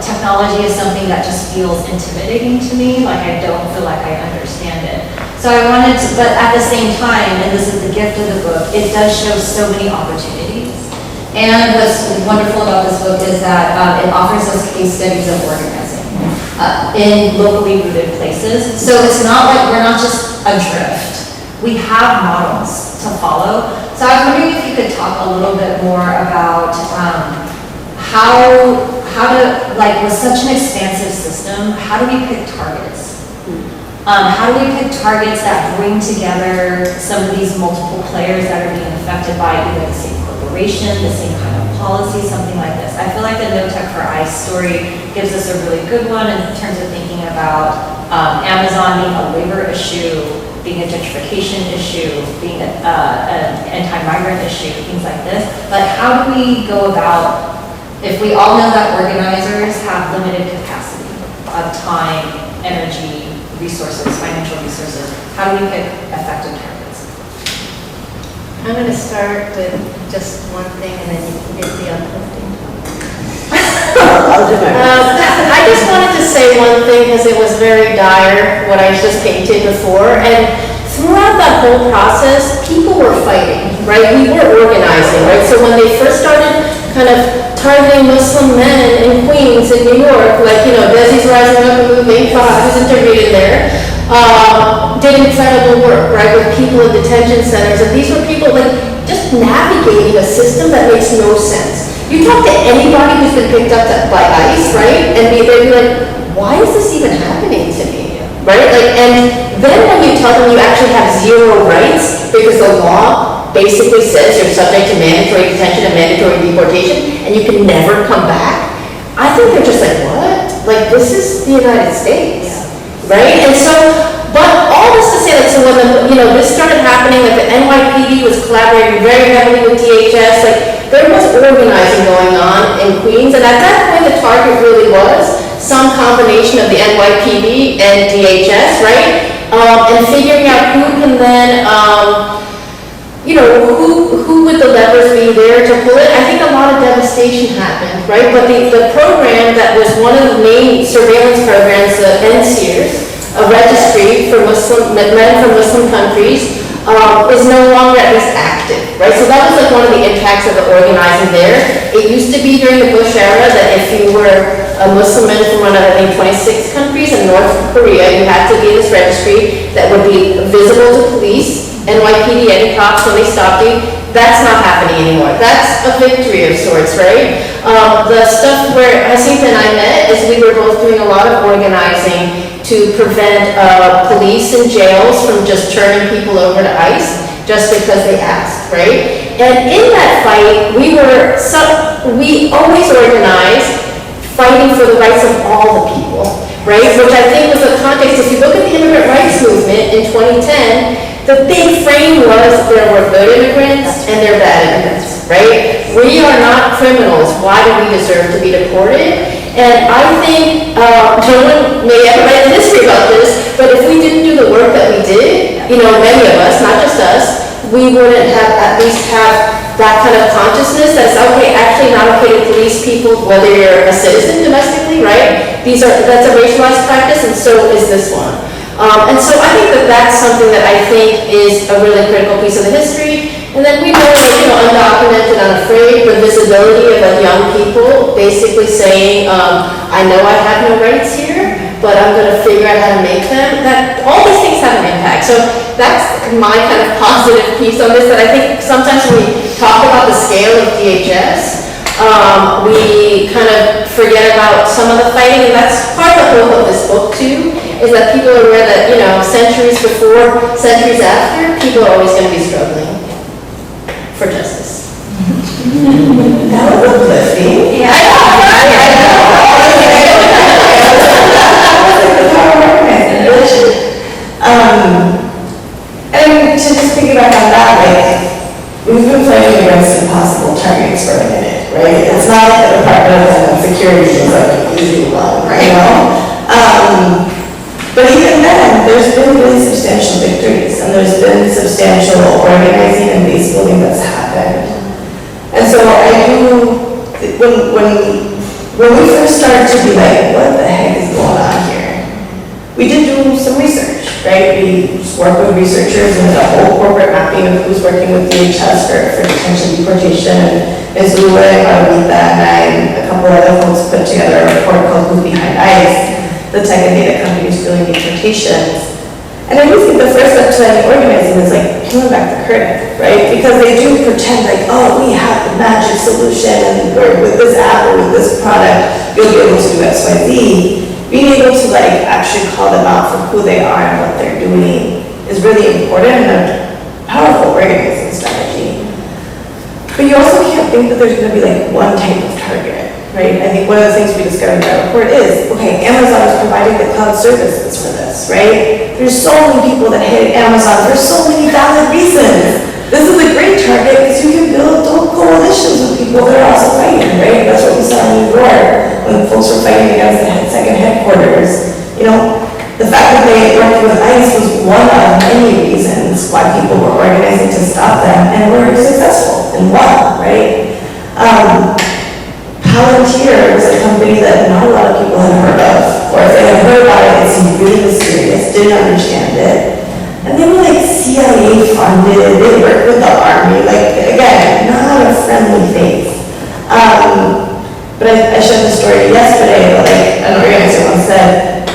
technology is something that just feels intimidating to me. Like I don't feel like I understand it. So I wanted to, but at the same time, and this is the gift of the book, it does show so many opportunities. And what's wonderful about this book is that it offers us case studies of organizing in locally rooted places. So it's not like we're not just adrift. We have models to follow. So I was wondering if you could talk a little bit more about how to, like with such an expansive system, how do we pick targets? How do we pick targets that bring together some of these multiple players that are being affected by either the same corporation, the same kind of policy, something like this? I feel like the No Tech for ICE story gives us a really good one in terms of thinking about Amazon being a labor issue, being a gentrification issue, being an anti-migrant issue, things like this. But how do we go about, if we all know that organizers have limited capacity of time, energy, resources, financial resources, how do we pick effective targets? I'm going to start with just one thing and then you can get the uplifting. I just wanted to say one thing because it was very dire what I just painted before, and throughout that whole process people were fighting, right? We were organizing, right? So when they first started kind of targeting Muslim men in Queens in New York, like, Desi's Rising Up and Moving, I was interviewed in there, did incredible work, right, with people in detention centers, and these were people like just navigating a system that makes no sense. You talk to anybody who's been picked up by ICE, right, and they'd be like, why is this even happening to me, right? Like, and then when you tell them you actually have zero rights because the law basically says you're subject to mandatory detention and mandatory deportation and you can never come back, I think they're just like, what? Like, this is the United States, right? And so, but all this to say, like, so when this started happening, like the NYPD was collaborating very heavily with DHS, like there was organizing going on in Queens, and at that point the target really was some combination of the NYPD and DHS, right? And figuring out who can then, who would the levers be there to pull it. I think a lot of devastation happened, right? But the program that was one of the main surveillance programs, the NSEERS, a registry for men from Muslim countries, is no longer at least active, right? So that was like one of the impacts of the organizing there. It used to be during the Bush era that if you were a Muslim man from one of, I think, 26 countries in North Korea, you had to be in this registry that would be visible to police, NYPD, any cops when they stopped you. That's not happening anymore. That's a victory of sorts, right? The stuff where Jacinta and I met is we were both doing a lot of organizing to prevent police and jails from just turning people over to ICE just because they asked, right? And in that fight, we always organized fighting for the rights of all the people, right? Which I think was the context. If you look at the immigrant rights movement in 2010, the big frame was there were good immigrants and there are bad immigrants, right? We are not criminals. Why do we deserve to be deported? And I think, no one may ever write in history about this, but if we didn't do the work that we did, many of us, not just us, we wouldn't have at least have that kind of consciousness that's okay, actually not okay to police people, whether you're a citizen domestically, right? That's a racialized practice, and so is this one. And so I think that that's something that I think is a really critical piece of the history. And then we know that, undocumented, unafraid, the visibility of young people basically saying, I know I have no rights here, but I'm going to figure out how to make them. That all these things have an impact. So that's my kind of positive piece on this, that I think sometimes when we talk about the scale of DHS, we kind of forget about some of the fighting, and that's part of the hope of this book too, is that people are aware that, centuries before, centuries after, people are always going to be struggling for justice. That was uplifting. Yeah, I And to just piggyback on that, we've been fighting against impossible targets for a minute, right? It's not like the Department of Homeland Security is like easy one, But even then, there's been really substantial victories, and there's been substantial organizing and base building that's happened. And so I do, when we first started to be like, what the heck is going on here? We did do some research, right? We worked with researchers and did a whole corporate mapping of who's working with DHS for detention deportation, and Mizue Aizeki and I and a couple other folks put together a report called Who's Behind ICE, the tech and data companies doing deportations. And I do think the first step to any organizing is like peeling back the curtain, right? Because they do pretend like, oh, we have the magic solution, and with this app or with this product, you'll be able to do X, Y, Z. Being able to like actually call them out for who they are and what they're doing is really important and a powerful organizing strategy. But you also can't think that there's going to be like one type of target. Right? I think one of the things we discovered in that report is, okay, Amazon is providing the cloud services for this, right? There's so many people that hate Amazon for so many valid reasons. This is a great target because you can build coalitions with people that are also fighting, right? That's what we saw in New York when folks were fighting against the second headquarters. The fact that they worked with ICE was one of many reasons why people were organizing to stop them, and were successful and won, right? Palantir was a company that not a lot of people had heard of, or if they had heard about it, it seemed really mysterious, didn't understand it. And they were like CIA funded, they worked with the army, like again, not a friendly face. But I shared the story yesterday, but like an organizer once said,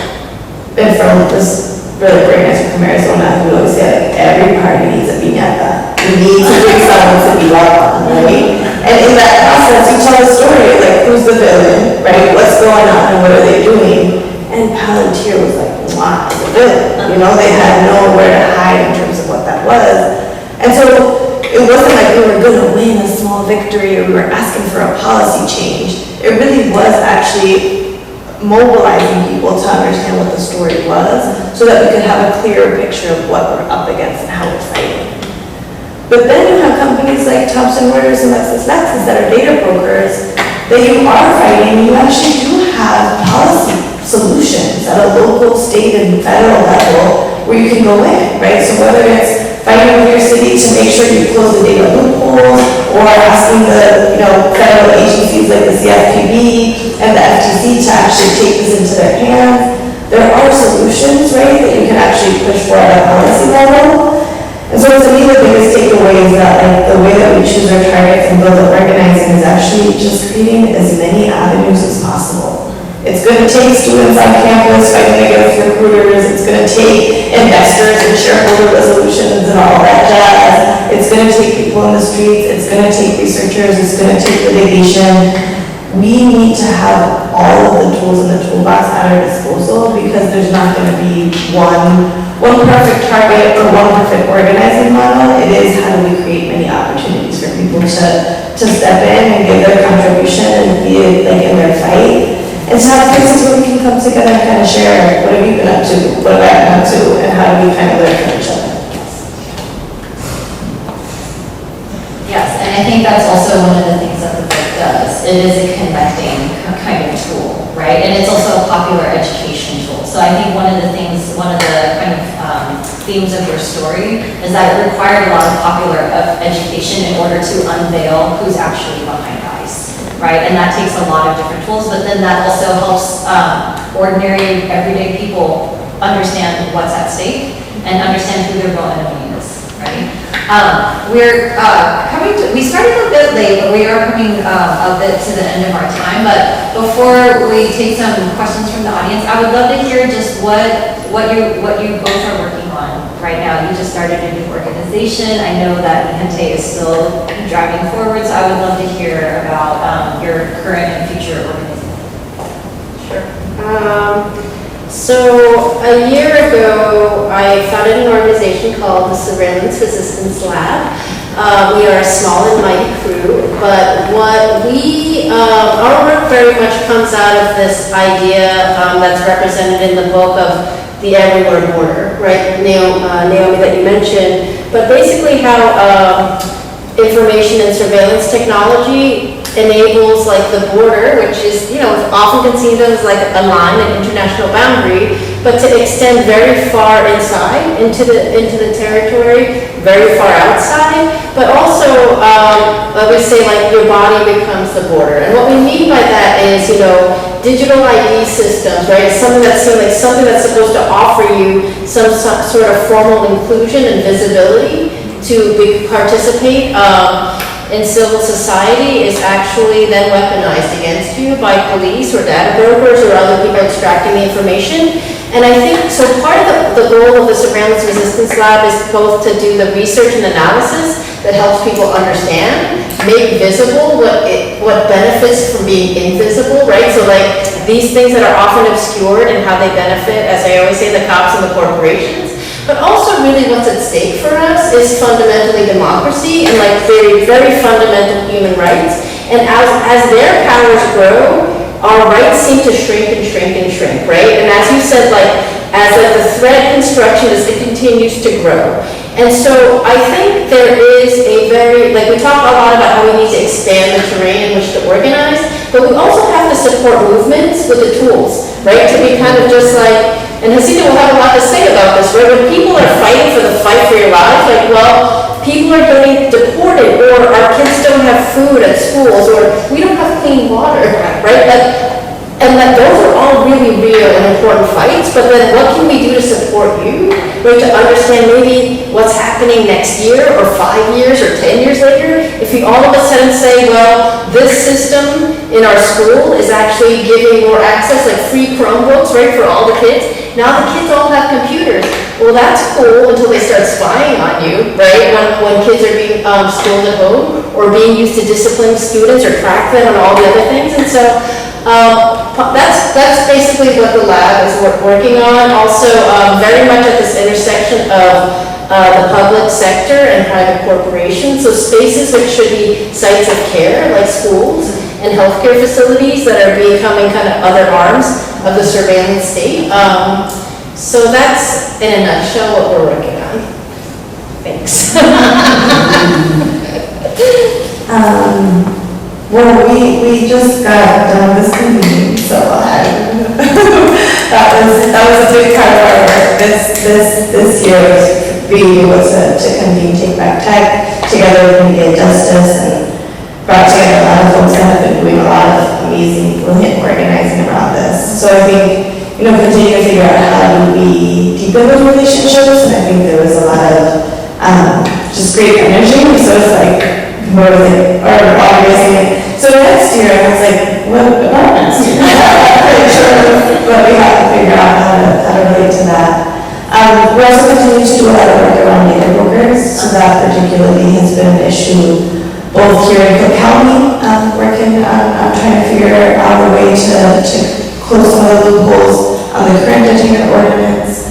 and from this really organizer from Arizona, who always said like, every party needs a piñata. You need to bring someone to be welcome, right? And in that process, you tell the story, like, who's the villain, right? What's going on and what are they doing? And Palantir was like, wow, the villain. They had nowhere to hide in terms of what that was. And so it wasn't like we were going to win a small victory or we were asking for a policy change. It really was actually mobilizing people to understand what the story was so that we could have a clearer picture of what we're up against and how we're fighting. But then you have companies like Thomson Reuters and LexisNexis that are data brokers that you are fighting. You actually do have policy solutions at a local, state, and federal level where you can go in, right? So whether it's fighting with your city to make sure you close the data loopholes, or asking the federal agencies like the CFPB and the FTC to actually take this into their hands, there are solutions, right, that you can actually push for at a policy level. And so to me, the biggest takeaway is that the way that we choose our targets and build up organizing is actually just creating as many avenues as possible. It's going to take students on campus fighting against recruiters. It's going to take investors and shareholder resolutions and all that jazz. It's going to take people in the streets. It's going to take researchers. It's going to take litigation. We need to have all of the tools in the toolbox at our disposal, because there's not going to be one perfect target or one perfect organizing model. It is how do we create many opportunities for people to step in and give their contribution and be like in their fight. And to have places where we can come together and kind of share what have you been up to, what have I been up to, and how do we kind of learn from each other. Yes, and I think that's also one of the things that the book does. it is a connecting kind of tool, right? And it's also a popular education tool. So I think one of the kind of themes of your story is that it required a lot of popular education in order to unveil who's actually behind ICE, right? And that takes a lot of different tools, but then that also helps ordinary, everyday people understand what's at stake and understand who their real enemy is, right? We started a bit late, but we are coming a bit to the end of our time. But before we take some questions from the audience, I would love to hear just what you both are working on right now. You just started a new organization. I know that Gente is still driving forward, so I would love to hear about your current and future organization. Sure. So a year ago, I founded an organization called the Surveillance Resistance Lab. We are a small and mighty crew, but our work very much comes out of this idea that's represented in the book of the everywhere border, right? Naomi, that you mentioned, but basically how information and surveillance technology enables like the border, which is, often conceived of as like a line, an international boundary, but to extend very far inside into the territory, very far outside, but also, I would say like your body becomes the border. And what we mean by that is, digital ID systems, right? Something that's supposed to offer you some sort of formal inclusion and visibility to participate in civil society is actually then weaponized against you by police or data brokers or other people extracting the information. And I think, so part of the goal of the Surveillance Resistance Lab is both to do the research and analysis that helps people understand, make visible what benefits from being invisible, right? So like these things that are often obscured and how they benefit, as I always say, the cops and the corporations. But also really what's at stake for us is fundamentally democracy and like very, very fundamental human rights. And as their powers grow, our rights seem to shrink and shrink and shrink, right? And as you said, as the threat construction it continues to grow. And so I think there is a we talk a lot about how we need to expand the terrain in which to organize, but we also have to support movements with the tools, right? To be kind of just like, and Jacinta will have a lot to say about this, right? When people are fighting for the fight for your lives, people are getting deported, or our kids don't have food at schools, or we don't have clean water, right? And those are all really real and important fights, but then what can we do to support you? Right, to understand maybe what's happening next year, or 5 years, or 10 years later, if we all of a sudden say, well, this system in our school is actually giving more access, like free Chromebooks, right, for all the kids. Now the kids all have computers. Well, that's cool until they start spying on you, right? When kids are being schooled at home, or being used to discipline students or track them and all the other things. And so that's basically what the lab is working on. Also, very much at this intersection of the public sector and private corporations. So spaces which should be sites of care, like schools and healthcare facilities that are becoming kind of other arms of the surveillance state. So that's, in a nutshell, what we're working on. Thanks. Well, we just got done this meeting, so that was a big part of our work this year, was being able to convene Take Back Tech together with Immediate Justice, and brought together a lot of folks that have been doing a lot of amazing, brilliant organizing around this. So I think, continue to figure out how do we deepen those relationships, and I think there was a lot of just great energy. So it's like, more of it, or organizing it. So next year, I was like, what about next year? I'm not really sure, but we have to figure out how to relate to that. We're also continuing to do a lot of work around data brokers, so that particularly has been an issue both here in Cook County, working on trying to figure out a way to close some of the loopholes on the current detainment ordinance,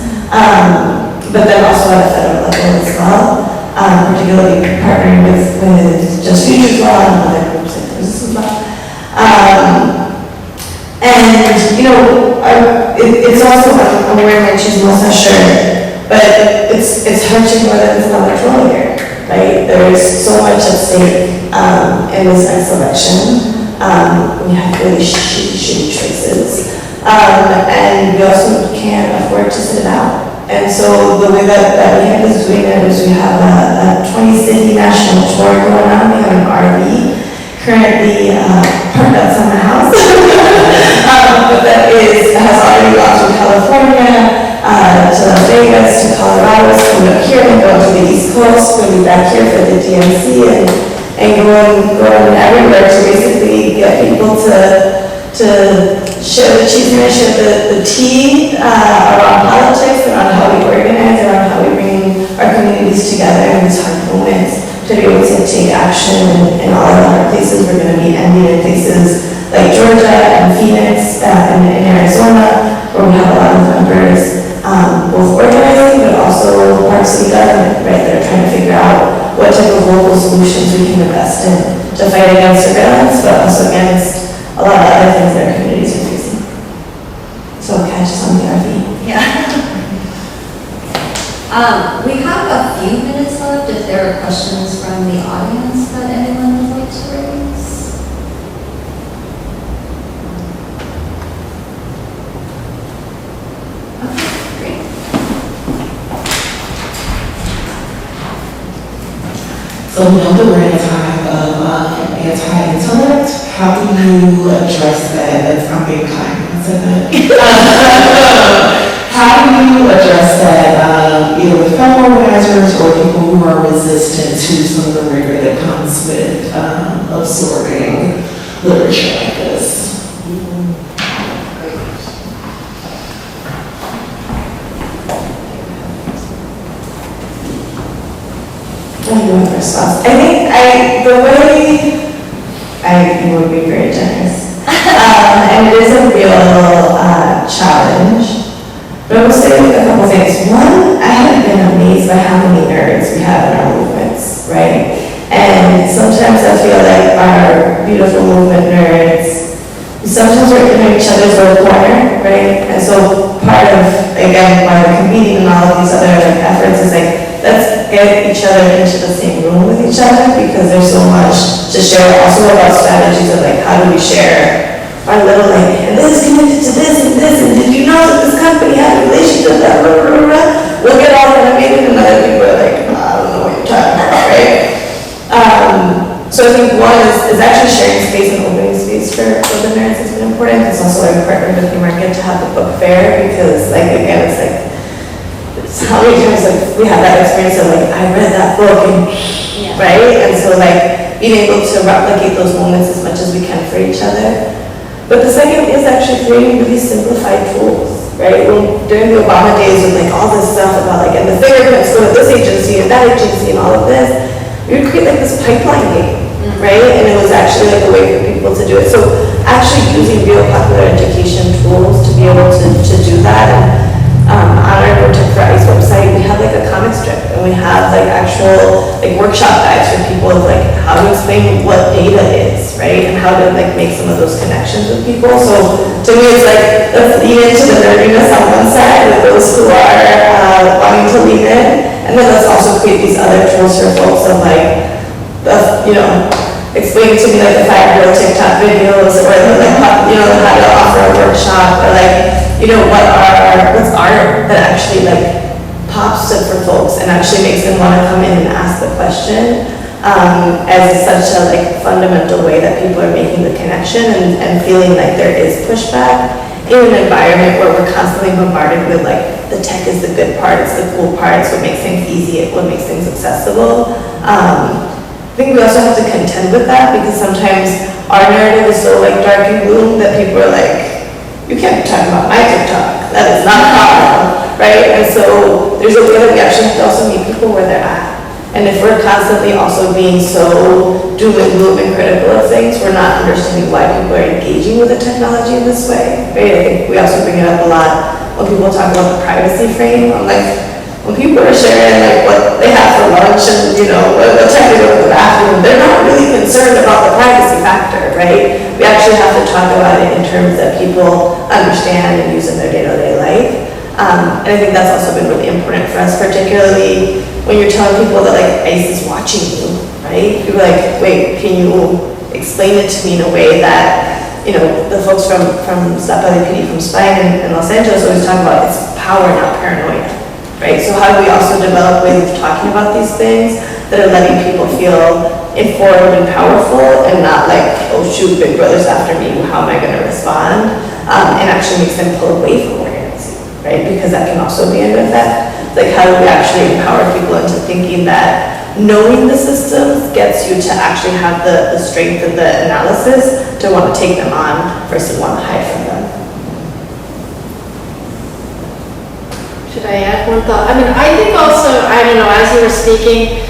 but then also at a federal level as well. Particularly partnering with Just Futures Law and other groups like this as well. It's also, I'm wearing my Choose Melissa shirt, but it's hurting more than it's not control here, right? There is so much at stake in this next election. We have really shitty choices. And we also can't afford to sit it out. And so the way that we have this doing it is we have a 20-city national tour going on. We have an RV currently parked outside my house. But that has already gone to California, to Las Vegas, to Colorado, so coming up here and going to the East Coast, going to be back here for the DMC and going everywhere to basically get people to share the cheesiness, share the tea around politics, around how we organize, around how we bring our communities together in these hard moments to be able to take action in all of the hard places. We're going to be ending in places like Georgia and Phoenix and in Arizona, where we have a lot of members both organizing but also parts of the government, right? They're trying to figure out what type of local solutions we can invest in to fight against surveillance, but also against a lot of other things that our communities are facing. So catch us on the RV. Yeah. We have a few minutes left if there are questions from the audience that anyone would like to raise. Okay, great. So we know that we're in a time of anti-intellect. How do you address that? I'm being kind when I said that. How do you address that either with fellow organizers or people who are resistant to some of the rigor that comes with absorbing literature like this? I think the way I would be very generous, and it is a real challenge. But I will say a couple things. One, I have been amazed by how many nerds we have in our movements, right? And sometimes I feel like our beautiful movement nerds, sometimes we're in each other's little corner, right? And so part of, again, why we're competing and all of these other efforts is like, let's get each other into the same room with each other because there's so much to share. Also about strategies of like, how do we share our little like, and this is connected to this, and did you know that this company had a relationship that blah, blah, blah. We'll get all animated and other people are like, I don't know what you're talking about, right? So I think one is actually sharing space and opening space for the nerds has been important. It's also like partnered with Haymarket to have the book fair because like, again, it's like, how many times like we have that experience of like, I read that book and, right? And so like being able to replicate those moments as much as we can for each other. But the second is actually creating really simplified tools, right? During the Obama days with like all this stuff about like, and the fingerprints go to this agency and that agency and all of this, we would create like this pipeline game, right? And it was actually like a way for people to do it. So actually using real popular education tools to be able to do that. And on our Protect for ICE website, we have like a comic strip and we have like actual like workshop guides for people of like how to explain what data is, right? And how to like make some of those connections with people. So to me, it's like, let's lean into the nerdiness on one side with those who are wanting to lean in. And then let's also create these other tools for folks of like, explain to me like the 5-year TikTok videos or like, how to offer a workshop or like, what's art that actually like pops up for folks and actually makes them want to come in and ask the question as such a like fundamental way that people are making the connection and feeling like there is pushback in an environment where we're constantly bombarded with like the tech is the good part, it's the cool part, it's what makes things easy, it's what makes things accessible. I think we also have to contend with that because sometimes our narrative is so like dark and gloom that people are like, you can't be talking about my TikTok. That is not possible, right? And so there's a way that we actually have to also meet people where they're at. And if we're constantly also being so doom and gloom and critical of things, we're not understanding why people are engaging with the technology in this way, right? I think we also bring it up a lot when people talk about the privacy frame. I'm like, when people are sharing like what they have for lunch and what time to go to the bathroom, they're not really concerned about the privacy factor, right? We actually have to talk about it in terms that people understand and use in their day-to-day life. And I think that's also been really important for us, particularly when you're telling people that like ICE is watching you, right? You're like, wait, explained it to me in a way that, the folks from Stop LAPD, from Spain and Los Angeles always talk about it's power, not paranoia, right? So how do we also develop ways of talking about these things that are letting people feel informed and powerful and not like, oh shoot, Big Brother's after me, how am I gonna respond? And actually makes them pull away from organizing, right? Because that can also be an effect. Like how do we actually empower people into thinking that knowing the systems gets you to actually have the strength of the analysis to want to take them on versus want to hide from them. Should I add one thought? I mean, I think also, I don't know, as you were speaking,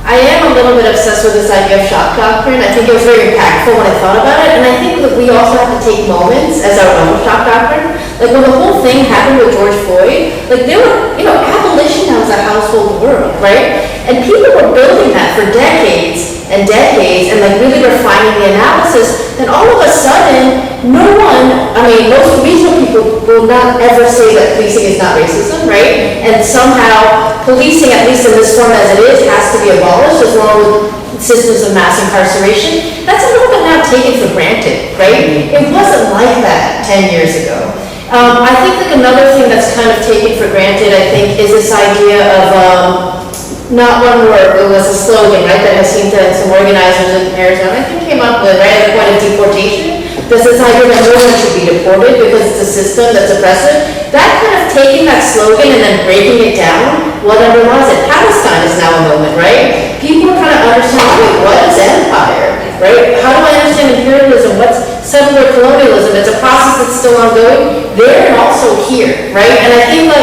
I am a little bit obsessed with this idea of shock doctrine. I think it was very impactful when I thought about it, and I think that we also have to take moments as our own shock doctrine. Like when the whole thing happened with George Floyd, like there were, abolition now was a household word, right? And people were building that for decades and decades and like really refining the analysis. And all of a sudden, most reasonable people will not ever say that policing is not racism, right? And somehow policing, at least in this form as it is, has to be abolished as well with systems of mass incarceration. That's a little bit now taken for granted, right? It wasn't like that 10 years ago. I think like another thing that's kind of taken for granted, I think, is this idea of not one word, it was a slogan, right, that Jacinta and some organizers in Arizona, I think, came up with, right, at the point of deportation. There's this idea that no one should be deported because it's a system that's oppressive. That kind of taking that slogan and then breaking it down, what underlies it? Palestine is now a moment, right? People are trying to understand, wait, what is empire, right? How do I understand imperialism? What's settler colonialism? It's a process that's still ongoing there and also here, right? And I think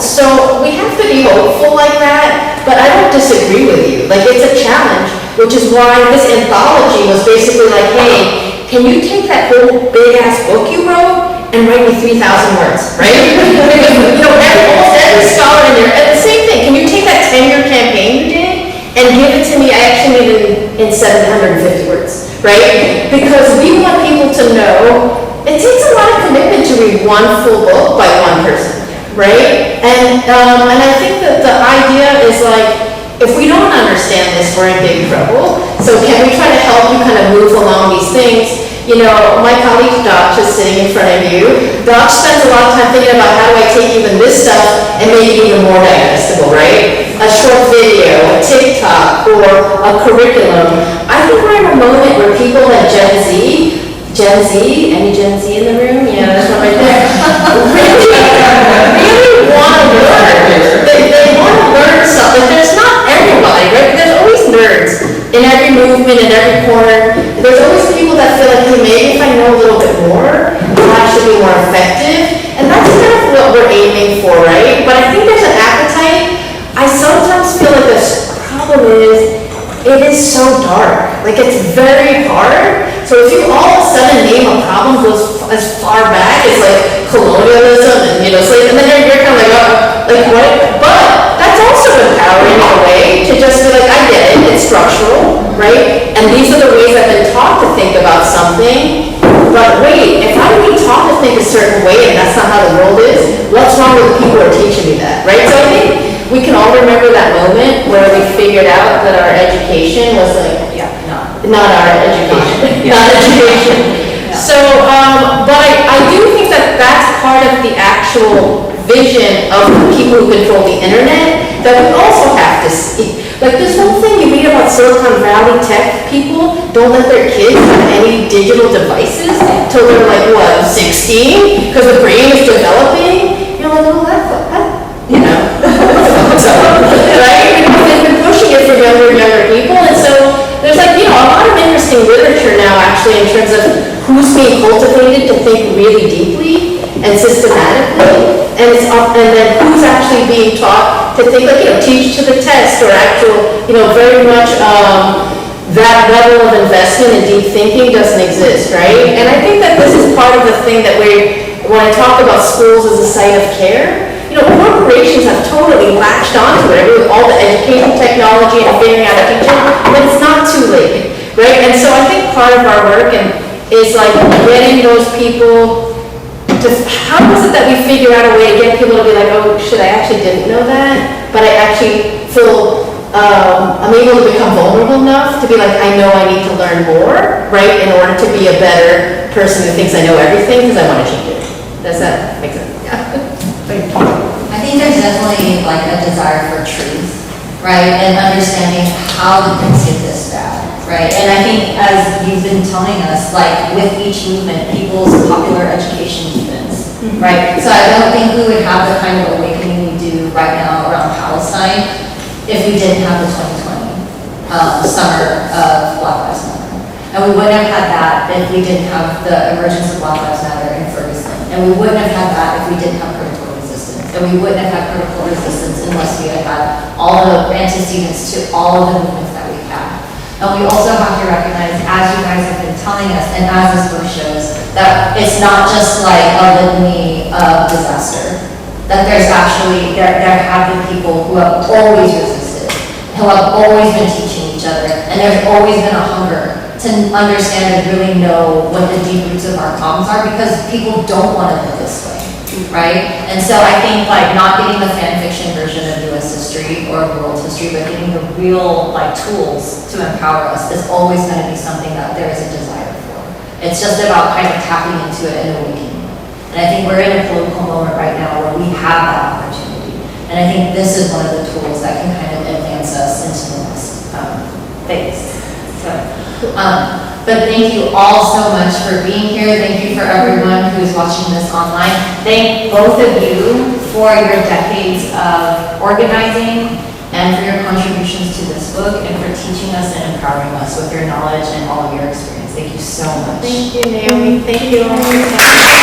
so we have to be hopeful like that, but I don't disagree with you. Like it's a challenge, which is why this anthology was basically like, hey, can you take that whole big ass book you wrote and write me 3,000 words, right? Almost every scholar in there, and the same thing, can you take that 10-year campaign you did and give it to me? I actually need it in 750 words, right? Because we want people to know it takes a lot of commitment to read one full book by one person, right? And I think that the idea is like, if we don't understand this, we're in big trouble. So can we try to help you kind of move along these things? My colleague Doc is sitting in front of you. Doc spends a lot of time thinking about how do I take even this stuff and make it even more digestible, right? A short video, a TikTok, or a curriculum. I think we're in a moment where people like Gen Z, any Gen Z in the room? Yeah, that's one right there. really want to learn. They want to learn something. There's not everybody, right? There's always nerds in every movement, in every corner. There's always people that feel like, hey, maybe if I know a little bit more, I should be more effective. And that's kind of what we're aiming for, right? But I think there's an appetite. I sometimes feel like the problem is, it is so dark. Like it's very hard. So if you all of a sudden name a problem goes as far back as like colonialism and slavery, and then you're kind of like, like what? But that's also empowering in a way to just be like, I get it, it's structural, right? And these are the ways I've been taught to think about something. But wait, if I'm being taught to think a certain way and that's not how the world is, what's wrong with the people who are teaching me that, right? So I think we can all remember that moment where we figured out that our education was like, not our education, not education. So, but I do think that that's part of the actual vision of the people who control the internet that we also have to see. Like this whole thing you read about Silicon Valley tech people don't let their kids have any digital devices till they're like, what, 16? Because the brain is developing. You're like, oh, that's right? Because they've been pushing it for younger and younger people. And so there's like, a lot of interesting literature now actually in terms of who's being cultivated to think really deeply and systematically, and then who's actually being taught to think like, teach to the test or actual, very much that level of investment in deep thinking doesn't exist, right? And I think that this is part of the thing that when I talk about schools as a site of care, corporations have totally latched onto it with all the education technology and figuring out how to teach it, but it's not too late, right? And so I think part of our work is like getting those people to, how is it that we figure out a way to get people to be like, oh shit, I actually didn't know that, but I actually feel I'm able to become vulnerable enough to be like, I know I need to learn more, right, in order to be a better person who thinks I know everything, because I want to change it. Does that make sense? Yeah. I think there's definitely like a desire for truth, right? And understanding how did things get this bad, right? And I think as you've been telling us, like with each movement, people's popular education deepens, right? So I don't think we would have the kind of awakening we do right now around Palestine if we didn't have the 2020 summer of Black Lives Matter. And we wouldn't have had that if we didn't have the emergence of Black Lives Matter in Ferguson. And we wouldn't have had that if we didn't have critical resistance. And we wouldn't have had critical resistance unless we had had all the antecedents to all of the movements that we've had. And we also have to recognize, as you guys have been telling us, and as this book shows, that it's not just like a litany of disaster. That there's actually, there have been people who have always resisted, who have always been teaching each other, and there's always been a hunger to understand and really know what the deep roots of our problems are, because people don't want to live this way, right? And so I think like not getting the fan fiction version of US history or world history, but getting the real like tools to empower us is always going to be something that there is a desire for. It's just about kind of tapping into it and awakening. And I think we're in a political moment right now where we have that opportunity. And I think this is one of the tools that can kind of advance us into the next phase. So, but thank you all so much for being here. Thank you for everyone who's watching this online. Thank both of you for your decades of organizing and for your contributions to this book and for teaching us and empowering us with your knowledge and all of your experience. Thank you so much. Thank you, Naomi. Thank you all.